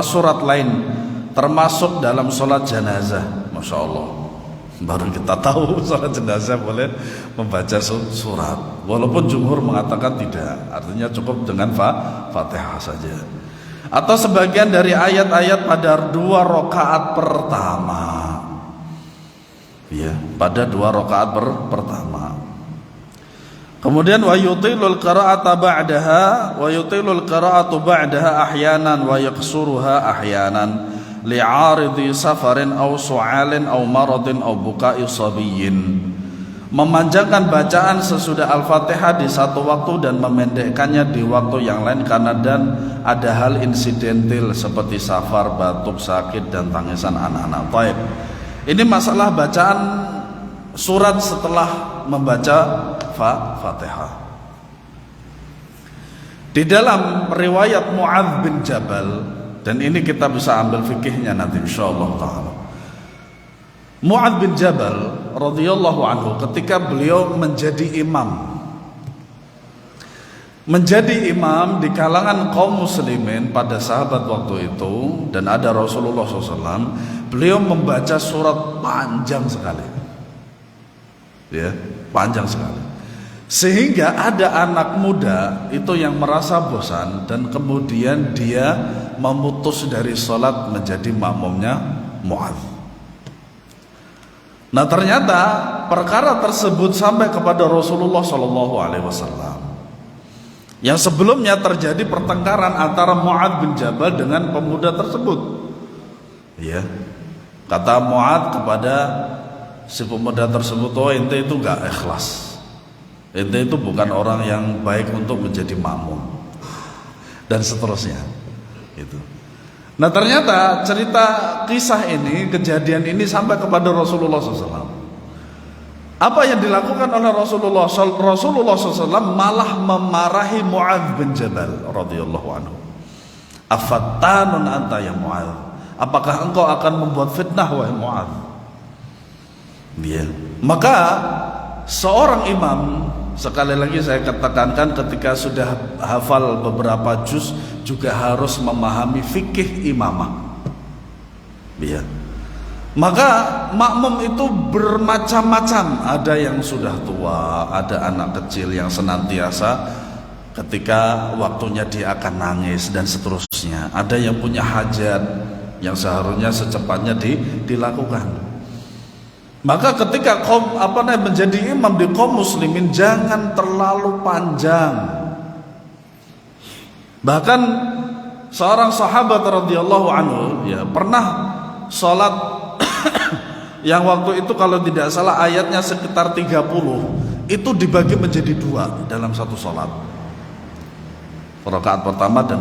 surat lain termasuk dalam salat janazah. Masya Allah, baru kita tahu salat jenazah boleh membaca surat, walaupun jumhur mengatakan tidak, artinya cukup dengan Fatihah saja. Atau sebagian dari ayat-ayat pada 2 rakaat pertama, ya, pada 2 rakaat pertama. Kemudian wa yutilul qira'ata ba'daha wa yutilul qira'atu ba'daha ahyanan wa yaqsuruha ahyanan li'aridi safarin aw su'alin aw maradin aw buka'i sabiyyin. Memanjangkan bacaan sesudah Al-Fatihah di satu waktu dan memendekkannya di waktu yang lain karena dan ada hal insidentil seperti safar, batuk, sakit dan tangisan anak-anak. Baik. Ini masalah bacaan surat setelah membaca Fatihah. Di dalam riwayat Mu'adz bin Jabal, dan ini kita bisa ambil fikihnya nanti insyaallah taala. Mu'adz bin Jabal radhiyallahu anhu ketika beliau menjadi imam di kalangan kaum muslimin pada sahabat waktu itu, dan ada Rasulullah SAW, beliau membaca surat panjang sekali, ya, panjang sekali, sehingga ada anak muda itu yang merasa bosan dan kemudian dia memutus dari sholat menjadi makmumnya Mu'adz. Nah, ternyata perkara tersebut sampai kepada Rasulullah SAW. Yang sebelumnya terjadi pertengkaran antara Mu'adz bin Jabal dengan pemuda tersebut. Ya, kata Mu'adz kepada si pemuda tersebut, oh ente itu gak ikhlas, ente itu bukan orang yang baik untuk menjadi makmum, dan seterusnya. Itu. Nah, ternyata cerita kisah ini, kejadian ini sampai kepada Rasulullah SAW. Apa yang dilakukan oleh Rasulullah SAW malah memarahi Mu'adz bin Jabal radhiyallahu anhu. Afattanun anta ya Mu'adz, apakah engkau akan membuat fitnah wahai Mu'adz? Ya. Maka seorang imam, sekali lagi saya katakan, ketika sudah hafal beberapa juz juga harus memahami fikih imamah. Ya. Maka makmum itu bermacam-macam, ada yang sudah tua, ada anak kecil yang senantiasa ketika waktunya dia akan nangis dan seterusnya, ada yang punya hajat yang seharusnya secepatnya dilakukan. Maka ketika menjadi imam di kaum muslimin jangan terlalu panjang. Bahkan seorang sahabat radhiyallahu anhu ya pernah sholat yang waktu itu kalau tidak salah ayatnya sekitar 30 itu dibagi menjadi 2 dalam satu sholat. Rakaat pertama dan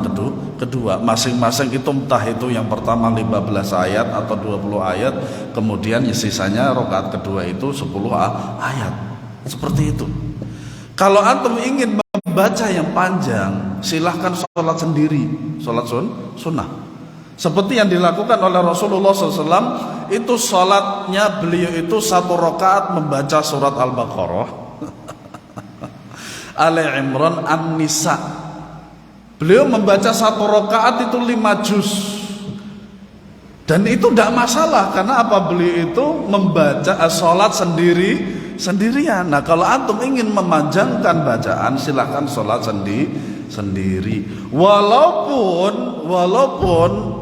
kedua masing-masing itu entah itu yang pertama 15 ayat atau 20 ayat, kemudian sisanya rakaat kedua itu 10 ayat. Seperti itu. Kalau antum ingin membaca yang panjang, silahkan sholat sendiri, sholat sunnah. Seperti yang dilakukan oleh Rasulullah SAW, itu sholatnya beliau itu 1 rakaat membaca surat Al-Baqarah, Ali Imran, An-Nisa. Beliau membaca 1 rakaat itu 5 juz. Dan itu tidak masalah, karena apa? Beliau itu membaca sholat sendirian. Nah, kalau antum ingin memanjangkan bacaan, silahkan sholat sendiri. Walaupun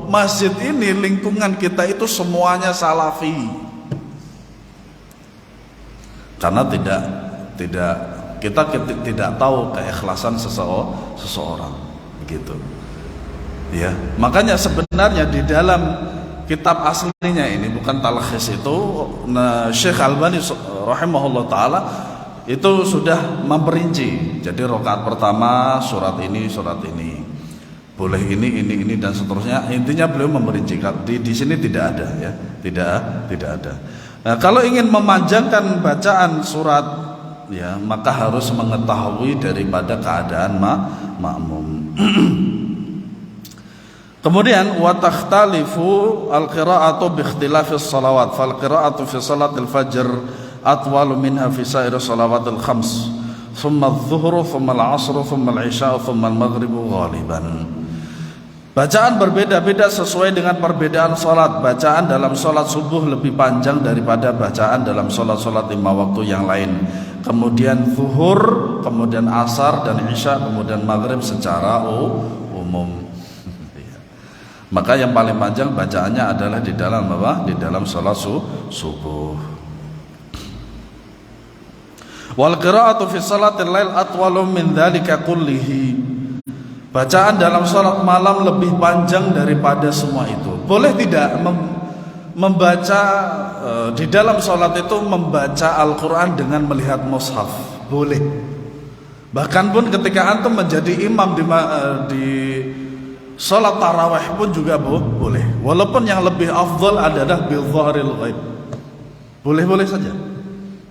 masjid ini, lingkungan kita itu semuanya salafi. Karena kita tidak tahu keikhlasan seseorang. Gitu. Ya, makanya sebenarnya di dalam kitab aslinya ini bukan talkhis itu, Syekh Albani rahimahullah taala itu sudah memperinci. Jadi rakaat pertama surat ini, boleh ini dan seterusnya. Intinya beliau memperinci. Di sini tidak ada ya, tidak ada. Nah, kalau ingin memanjangkan bacaan surat ya, maka harus mengetahui daripada keadaan makmum. Kemudian wa takhtalifu al-qira'atu bi ikhtilafis salawat. Fal qira'atu fi salatil fajr atwalu minha fi sa'ir salawatil khams. Thumma adh-dhuhru, thumma al-'asru, thumma al-'isha'u, thumma al-maghribu ghaliban. Bacaan berbeda-beda sesuai dengan perbedaan salat. Bacaan dalam salat subuh lebih panjang daripada bacaan dalam salat-salat 5 waktu yang lain. Kemudian zuhur, kemudian asar dan isya, kemudian maghrib secara umum. Maka yang paling panjang bacaannya adalah di dalam apa? Di dalam salat subuh. Wal qira'atu fi salatil lail atwalu min dzalika kullihi. Bacaan dalam salat malam lebih panjang daripada semua itu. Boleh tidak membaca di dalam salat itu membaca Al-Quran dengan melihat mushaf? Boleh. Bahkan pun ketika antum menjadi imam di salat tarawih pun juga boleh. Walaupun yang lebih afdal adalah bil dhahril ghaib. Boleh-boleh saja.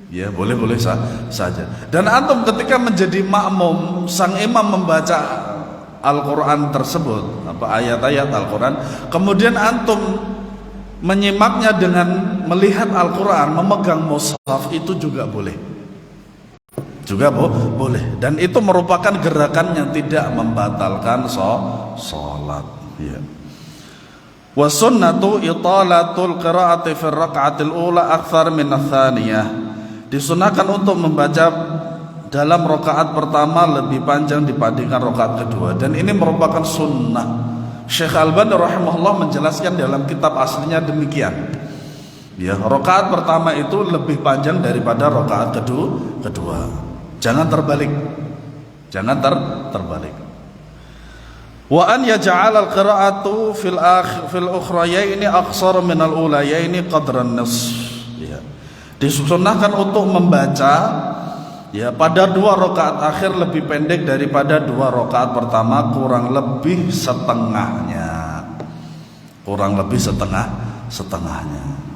Ya, boleh-boleh saja. Dan antum ketika menjadi makmum, sang imam membaca Al-Quran tersebut, ayat-ayat Al-Quran, kemudian antum menyimaknya dengan melihat Al-Quran, memegang mushaf, itu juga boleh. Boleh. Dan itu merupakan gerakan yang tidak membatalkan sholat. Ya. Wa sunnatu italatul qira'ati fi raka'atil ula akthar min ats-tsaniyah. Disunahkan untuk membaca dalam rakaat pertama lebih panjang dibandingkan rakaat kedua, dan ini merupakan sunnah. Syekh Albani rahimahullah menjelaskan dalam kitab aslinya demikian. Ya, rakaat pertama itu lebih panjang daripada rakaat kedua. Jangan terbalik. Wa an yaj'al al-qira'atu fil ukhrayaini aqsar min al-ulayaini qadran nisf. Ya. Disunahkan untuk membaca ya pada 2 rakaat akhir lebih pendek daripada 2 rakaat pertama, kurang lebih setengahnya.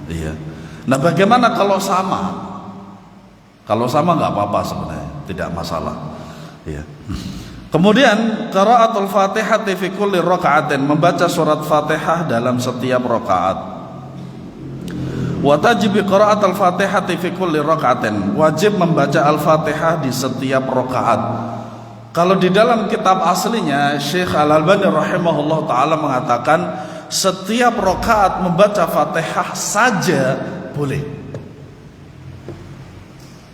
Iya. Nah, bagaimana kalau sama? Kalau sama nggak apa-apa sebenarnya, tidak masalah. Iya. Kemudian qiraatul Fatihah fi kulli raka'atin, membaca surat Fatihah dalam setiap rakaat. Wa tajibu qiraatul Fatihah fi kulli raka'atin, wajib membaca Al-Fatihah di setiap rakaat. Kalau di dalam kitab aslinya Syekh Al-Albani rahimahullah taala mengatakan setiap rakaat membaca Fatihah saja boleh.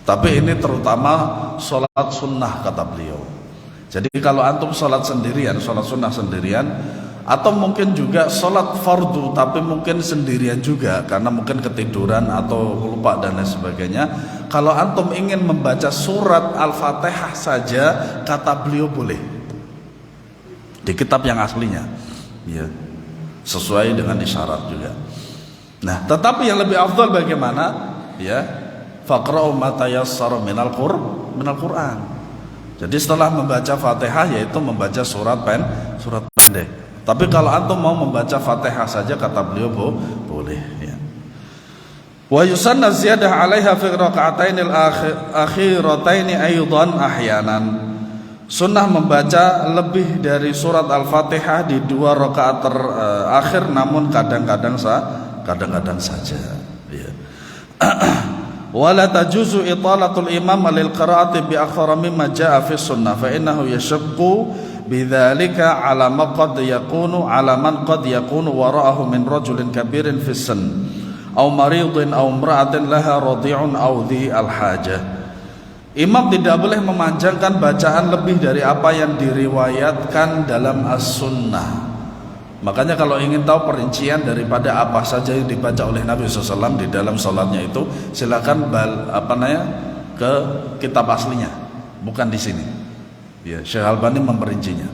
Tapi ini terutama sholat sunnah kata beliau. Jadi kalau antum sholat sendirian, sholat sunnah sendirian, Atau mungkin juga sholat fardu tapi mungkin sendirian juga karena mungkin ketiduran atau lupa dan lain sebagainya. Kalau antum ingin membaca surat Al-Fatihah saja, kata beliau boleh di kitab yang aslinya, ya, sesuai dengan isyarat juga. Nah, tetapi yang lebih afdal bagaimana? Ya, faqra'u ma tayassara minal Qur'an. Jadi setelah membaca Fatihah yaitu membaca surat pendek. Tapi kalau antum mau membaca Fatihah saja, kata beliau boleh, ya. Wa yusanna ziyadah 'alaiha fi raka'atainil akhirataini aidan ahyanan. Sunnah membaca lebih dari surat Al-Fatihah di 2 rakaat terakhir, namun kadang-kadang saja, ya. Wala tajuzu italatul imam lil qira'ati bi akthara mimma jaa'a fi sunnah fa innahu yashaqqu bidzalika ala man qad yakunu wara'ahu min rajulin kabirin fi sin aw maridin aw imra'atin laha radi'un aw dhi al-hajah. Imam tidak boleh memanjangkan bacaan lebih dari apa yang diriwayatkan dalam as-sunnah. Makanya kalau ingin tahu perincian daripada apa saja yang dibaca oleh Nabi SAW di dalam sholatnya itu, silakan ke kitab aslinya, bukan di sini. Ya, Syekh Albani memperincinya.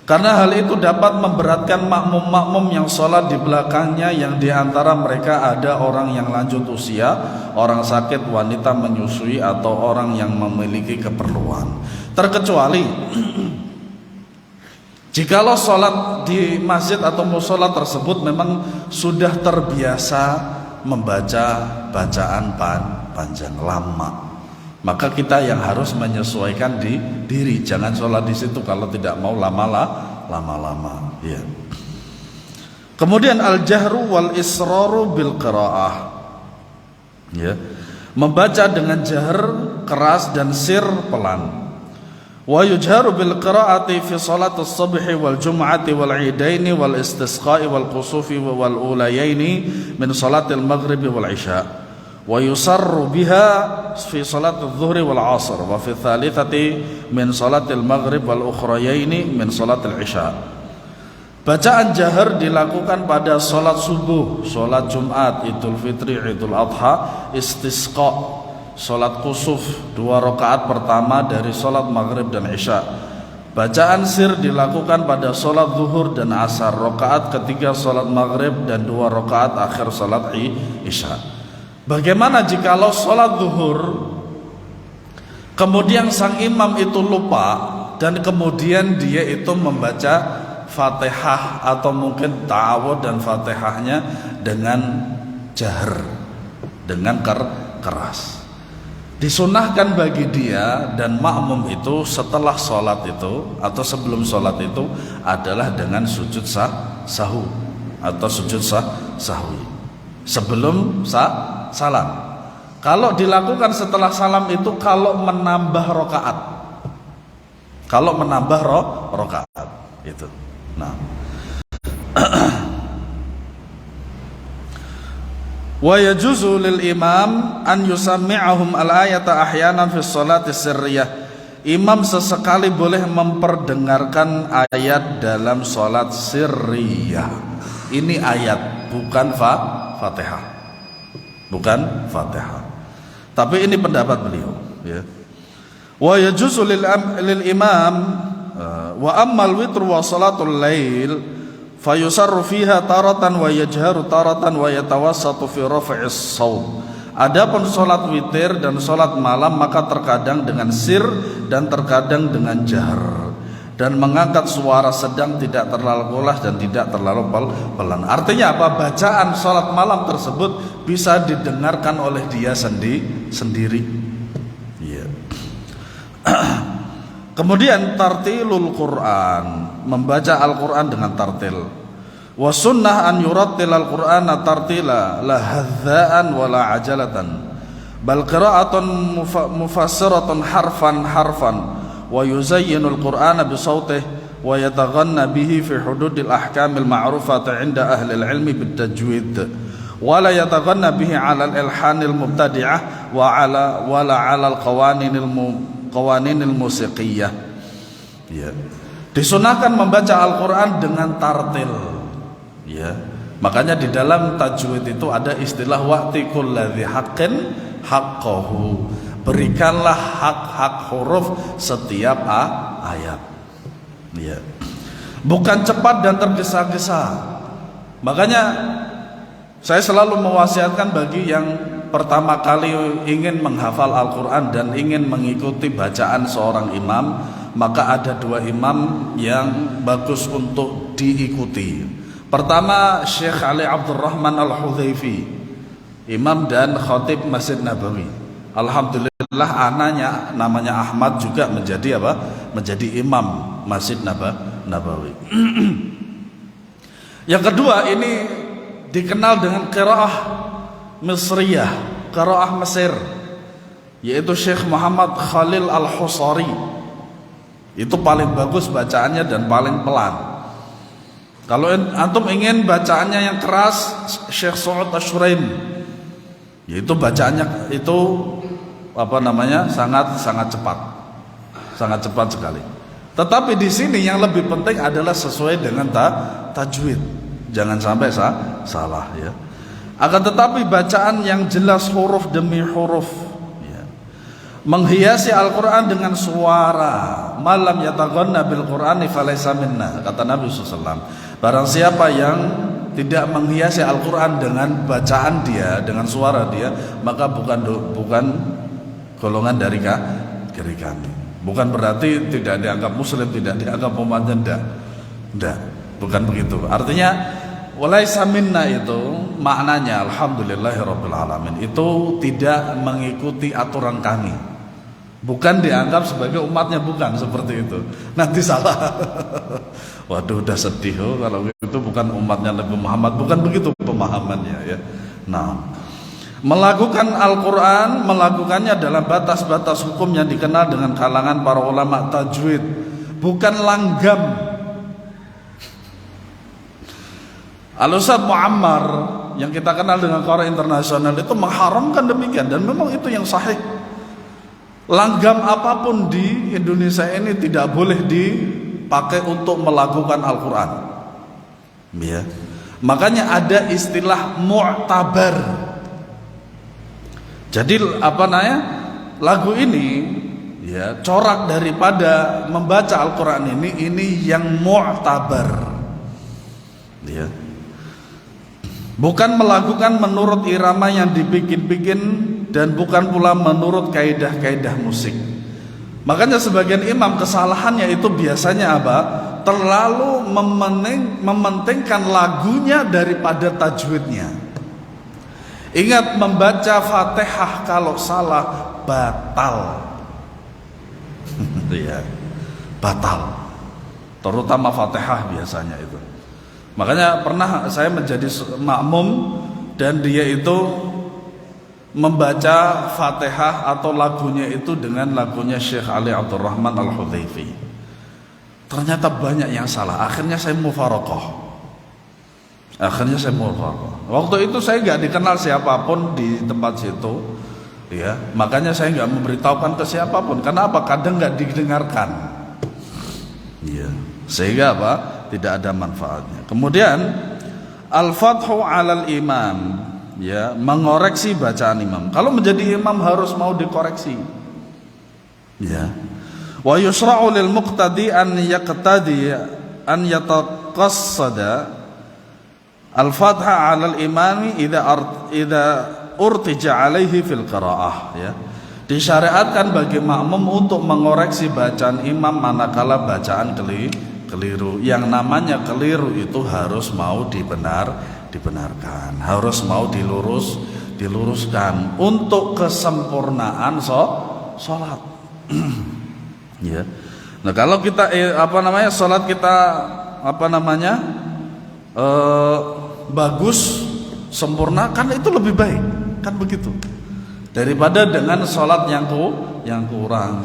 Karena hal itu dapat memberatkan makmum-makmum yang sholat di belakangnya, yang diantara mereka ada orang yang lanjut usia, orang sakit, wanita menyusui, atau orang yang memiliki keperluan. Terkecuali jikalau sholat di masjid atau musola tersebut memang sudah terbiasa membaca bacaan panjang lama, maka kita yang harus menyesuaikan diri. Jangan sholat di situ kalau tidak mau lama-lama, ya. Kemudian al-jahru wal israru bil qiraah, ya, membaca dengan jahr keras dan sir pelan. Wa yujharu bil qiraati fi salati as-subhi wal jum'ati wal 'idaini wal istisqa'i wal kusufi wal ulayaini min salati al-maghribi wal 'isya. Wa yusarru biha fi salati adh-dhuhri wal 'asr wa fi thalithati min salati al-maghrib wal ukhrayaini min salati al-'isya. Bacaan jahar dilakukan pada salat subuh, salat Jumat, Idul Fitri, Idul Adha, istisqa, salat kusuf 2 rakaat pertama dari salat maghrib dan isya. Bacaan sir dilakukan pada salat zuhur dan asar, rakaat ketiga salat maghrib dan 2 rakaat akhir salat isya. Bagaimana jikalau salat zuhur kemudian sang imam itu lupa dan kemudian dia itu membaca Fatihah atau mungkin ta'awud dan Fatihahnya dengan jahar, dengan keras. Disunahkan bagi dia dan makmum itu setelah sholat itu atau sebelum sholat itu adalah dengan sujud sahu atau sujud sahwi sebelum salam. Kalau dilakukan setelah salam itu kalau menambah rokaat, itu. Nah, wa yajuzu lil imam an yusammi'ahum al-ayata ahyanan fi sholati sirriyah. Imam sesekali boleh memperdengarkan ayat dalam sholat sirriyah. Ini ayat, bukan Fatihah. Bukan Fatihah. Tapi ini pendapat beliau, ya. Wa yajuzu lil imam wa ammal witr wa salatul lail fayusarru fiha taratan wa yajharu taratan wa yatawassatu fi raf'is shaut. Adapun salat witir dan salat malam maka terkadang dengan sir dan terkadang dengan jahar dan mengangkat suara sedang, tidak terlalu keras dan tidak terlalu pelan. Artinya apa? Bacaan salat malam tersebut bisa didengarkan oleh dia sendiri. Iya. Kemudian tartilul Quran, membaca Al-Quran dengan tartil. Wa sunnah an yurattil al-Qur'ana tartila la hadzaan wa la ajalatan bal qira'atun mufassiratun harfan wa yuzayyinul Qur'ana bi sawtihi wa yataghanna bihi fi hududil ahkamil ma'rufati 'inda ahli al-'ilmi bit tajwid wa la yataghanna bihi 'ala al-ilhanil mubtadi'ah wa la 'ala al-qawaninil musiqiyah. Ya. Disunahkan membaca Al-Quran dengan tartil, ya. Makanya di dalam tajwid itu ada istilah wa'ti kulladzi haqqin haqqahu. Berikanlah hak-hak huruf setiap ayat, ya. Bukan cepat dan tergesa-gesa. Makanya saya selalu mewasiatkan bagi yang pertama kali ingin menghafal Al-Quran dan ingin mengikuti bacaan seorang imam, maka ada dua imam yang bagus untuk diikuti. Pertama, Syekh Ali Abdurrahman Al-Hudhaifi, imam dan khatib Masjid Nabawi. Alhamdulillah anaknya namanya Ahmad juga menjadi apa? Menjadi imam Masjid Nabawi. Yang kedua, ini dikenal dengan qiraah Misriyah, qiraah Mesir, yaitu Syekh Muhammad Khalil Al-Husari. Itu paling bagus bacaannya dan paling pelan. Kalau antum ingin bacaannya yang keras, Syekh Su'ud Asyurain, yaitu bacaannya itu sangat cepat sekali. Tetapi di sini yang lebih penting adalah sesuai dengan tajwid, jangan sampai salah, ya. Akan tetapi bacaan yang jelas huruf demi huruf, ya. Menghiasi Al-Quran dengan suara, malam yataghanna bil Qur'ani falaysa minna, kata Nabi SAW. Barang siapa yang tidak menghiasi Al-Quran dengan bacaan dia, dengan suara dia, maka bukan golongan dari kami. Bukan berarti tidak dianggap muslim, tidak dianggap umatnya, enggak, bukan begitu. Artinya walaysa minna itu maknanya alhamdulillahirabbil alamin, itu tidak mengikuti aturan kami, bukan dianggap sebagai umatnya, bukan seperti itu. Nanti salah. Waduh, udah sedih kalau itu bukan umatnya Nabi Muhammad, bukan begitu pemahamannya, ya. Nah, melakukan Al-Quran, melakukannya dalam batas-batas hukum yang dikenal dengan kalangan para ulama tajwid, bukan langgam. Al-Ustaz Muammar yang kita kenal dengan qari internasional itu mengharamkan demikian, dan memang itu yang sahih. Langgam apapun di Indonesia ini tidak boleh dipakai untuk melakukan Al-Quran, ya. Makanya ada istilah mu'tabar. Jadi lagu ini, ya, corak daripada membaca Al-Quran ini yang mu'tabar, ya. Bukan melakukan menurut irama yang dibikin-bikin, dan bukan pula menurut kaidah-kaidah musik. Makanya sebagian imam kesalahannya itu biasanya apa? Terlalu mementingkan lagunya daripada tajwidnya. Ingat, membaca Fatihah kalau salah batal. Ya, batal. Terutama Fatihah biasanya itu. Makanya pernah saya menjadi makmum dan dia itu membaca Fatihah atau lagunya itu dengan lagunya Syekh Ali Abdurrahman Al-Hudhaifi. Ternyata banyak yang salah. Akhirnya saya mufaraqah. Waktu itu saya nggak dikenal siapapun di tempat situ, ya. Makanya saya nggak memberitahukan ke siapapun. Karena apa? Kadang nggak didengarkan, ya. Sehingga apa? Tidak ada manfaatnya. Kemudian al-fathu 'alal imam, ya, mengoreksi bacaan imam. Kalau menjadi imam harus mau dikoreksi, ya. Wa yusra'u lil muqtadi an yaqtadi an yataqassada al-fatha 'alal imami idza urtija 'alaihi fil qiraah, ya. Disyariatkan bagi makmum untuk mengoreksi bacaan imam manakala bacaan keliru. Yang namanya keliru itu harus mau dibenarkan, harus mau diluruskan untuk kesempurnaan sholat. Ya. Nah, kalau kita sholat kita bagus, sempurna, kan itu lebih baik, kan begitu, daripada dengan sholat yang kurang.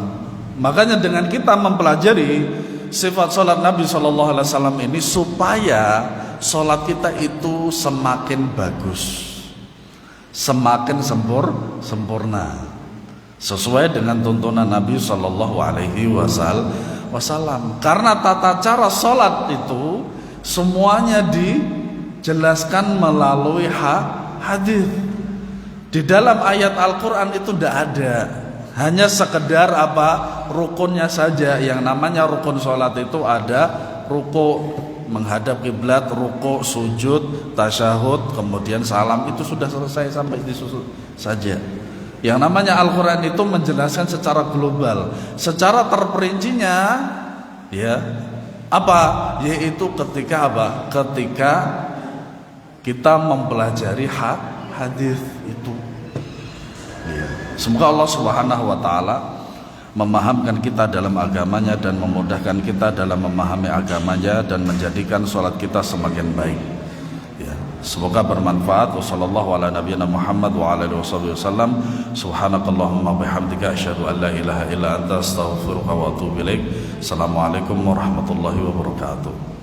Makanya dengan kita mempelajari sifat sholat Nabi SAW ini, supaya sholat kita itu semakin bagus, semakin sempurna, sesuai dengan tuntunan Nabi SAW. wasallam. Karena tata cara sholat itu semuanya dijelaskan melalui hadis. Di dalam ayat Al-Quran itu tidak ada, hanya sekedar rukunnya saja. Yang namanya rukun sholat itu ada ruku, menghadap kiblat, ruku, sujud, tasyahud, kemudian salam, itu sudah selesai sampai di situ saja. Yang namanya Al-Quran itu menjelaskan secara global, secara terperincinya, ya yaitu ketika ketika kita mempelajari hadis itu. Ya. Semoga Allah Subhanahu wa taala memahamkan kita dalam agamanya dan memudahkan kita dalam memahami agamanya dan menjadikan sholat kita semakin baik. Ya. Semoga bermanfaat. Wassallallahu ala nabiyyina Muhammad wa ala alihi wasallam. Subhanakallahumma bihamdika asyhadu an la ilaha illa anta astaghfiruka wa atubu ilaik. Assalamualaikum warahmatullahi wabarakatuh.